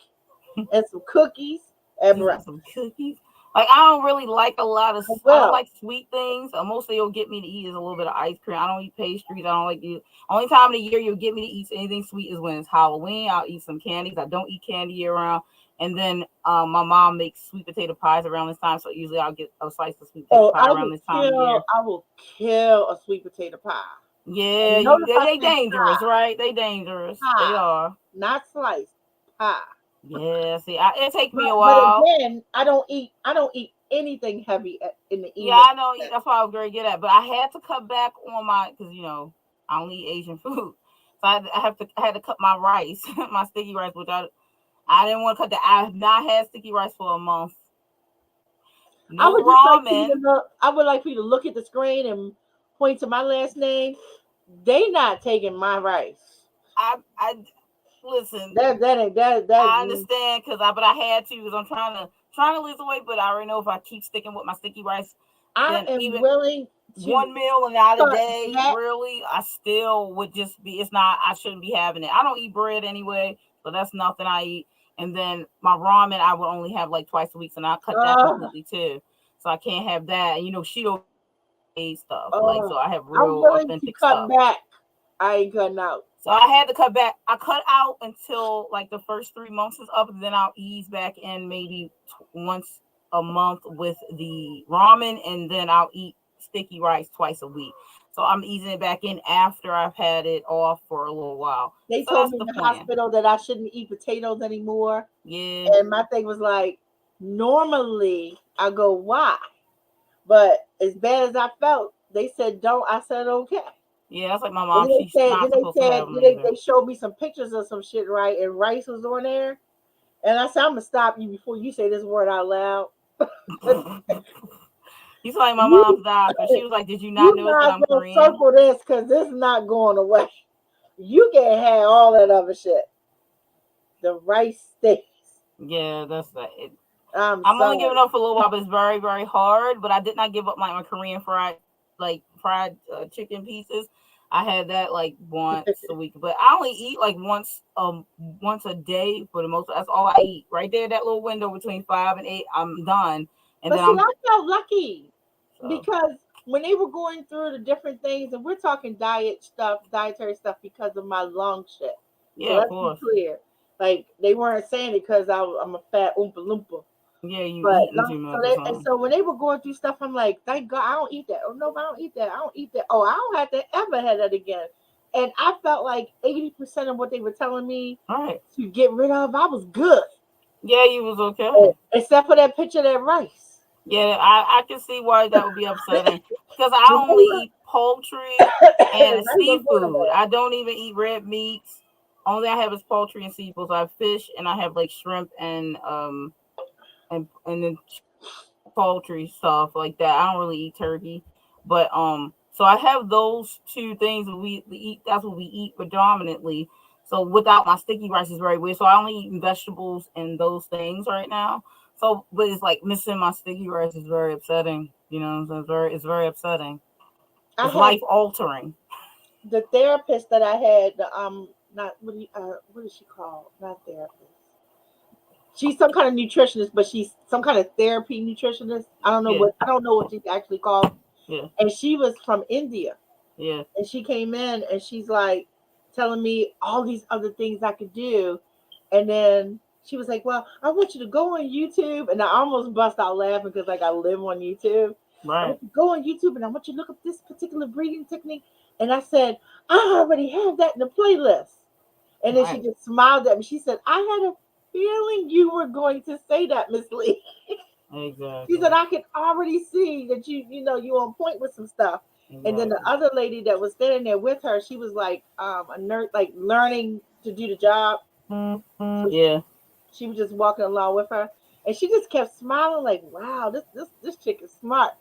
and some cookies at You want some breakfast. cookies? Like I don't really like a lot of. I I don't will. like sweet things. Mostly you'll get me to eat is a little bit of ice cream. I don't eat pastries. I don't like you. Only time of the year you'll get me to eat anything sweet is when it's Halloween. I'll eat some candies. I don't eat candy year round. And then my mom makes sweet potato pies around this time, so usually I'll get a slice of sweet potato Oh, pie around this time of year. I will kill a sweet potato pie. Yeah, And notice I they said dangerous, right? They dangerous. They pie, are. not sliced pie. Yeah. See, it take me a But while. again, I don't eat anything heavy in the Yeah, evening. I know. That's why I was very good at. But I had to cut back on my because I only eat Asian food, so I had to cut my rice, my sticky rice, which I I didn't want to cut that. I have not had sticky rice for a month. I No would just like for you to ramen. look, I would like for you to look at the screen and point to my last name. They not taking my rice. I listen. That ain't that I understand but I had to because I'm trying to lose the weight. But I already know if I keep sticking with my sticky rice, I then am even willing to one meal and not a cut day, back. really, I still would just be. It's not. I shouldn't be having it. I don't eat bread anyway, so that's nothing I eat. And then my ramen, I would only have like twice a week, and I cut that completely too. So I can't have that. And she don't eat stuff so I have I'm real willing to authentic cut stuff. back. I ain't cutting out. So I had to cut back. I cut out until like the first 3 months is up, and then I'll ease back in maybe once a month with the ramen, and then I'll eat sticky rice twice a week. So I'm easing it back in after I've had it off for a little while. They So told that's me the in the plan. hospital that I shouldn't eat potatoes anymore. Yeah. And my thing was like, normally I go, why? But as bad as I felt, they said don't. I said okay. Yeah, that's like my mom. And then She's not supposed to have them either. they showed me some pictures of some shit, right? And rice was on there. And I said, I'm gonna stop you before you say this word out loud. He's like my You, mom's doctor. She was like, "Did you not you notice that not I'm gonna Korean?" circle this because this is not going away. You can have all that other shit. The rice sticks. Yeah, that's that. I'm only sorry. giving up for a little while, but it's very, very hard. But I did not give up my Korean fried chicken pieces. I had that like once a week, but I only eat like once a day for the most. That's all I eat. Right there, that little window between 5 and 8, I'm done, and But then see, I'm I felt lucky so because when they were going through the different things, and we're talking dietary stuff because of my lung shit. So yeah, of let's be course, clear. Like they weren't saying it because I'm a fat oompa loompa. yeah, you But eating too much or and something. so when they were going through stuff, I'm like, thank God I don't eat that. Oh no, I don't eat that. I don't eat that. Oh, I don't have to ever have that again. And I felt like 80% of what they were telling me All right, to get rid of, I was good. yeah, you was okay. Except for that picture of that rice. Yeah, I can see why that would be upsetting because I only eat poultry and seafood. I don't even eat red meats. Only I have is poultry and seafood. So I have fish and I have like shrimp and then poultry stuff like that. I don't really eat turkey, but so I have those two things that we eat. That's what we eat predominantly. So without my sticky rice is very weird. So I only eat vegetables and those things right now. So, but it's like missing my sticky rice is very upsetting. So it's very upsetting. I It's had life altering. the therapist that I had, not what is she called? Not therapist. She's some kind of nutritionist, but she's some kind of therapy nutritionist. Yeah, I don't know what she's actually called. yeah, And she was from India. yeah. And she came in and she's like telling me all these other things I could do. And then she was like, well, I want you to go on YouTube. And I almost bust out laughing because like I live on YouTube. I Right. want you to go on YouTube and I want you to look up this particular breathing technique. And I said, I already have that in the playlist. And then she Right. just smiled at me. She said, I had a feeling you were going to say that, Miss Lee. She said, Exactly. I could already see that you on point with some stuff. And then the Exactly. other lady that was standing there with her, she was like a nurse, like learning to do the job. So Yeah. she was just walking along with her. And she just kept smiling, like, wow, this chick is smart.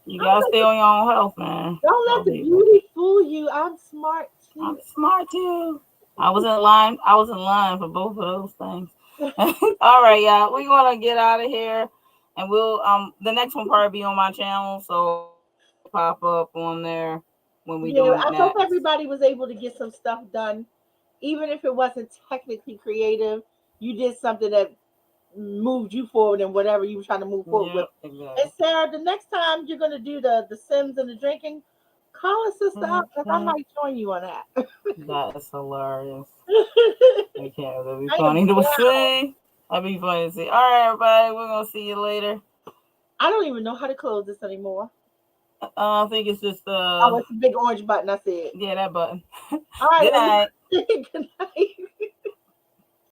You I was gotta stay on your own health, man. like, don't let Tell the people. beauty fool you. I'm smart I'm too. smart too. I was in line. I was in line for both of those things. All right, y'all. We're gonna get out of here, and we'll the next one probably be on my channel, so pop up on there when we Yeah, doing it I hope next. everybody was able to get some stuff done. Even if it wasn't technically creative, you did something that moved you forward in whatever you were trying to move forward with. Yep, And exactly. Sarah, the next time you're gonna do the Sims and the drinking, call a sister up because I might join you on that. That is hilarious. I can't. That'd be I am funny to down. see. That'd be funny to see. All right, everybody. We're gonna see you later. I don't even know how to close this anymore. I think it's just Oh, it's a big orange button. I said. yeah, that button. All right, Good night. everybody. Good night.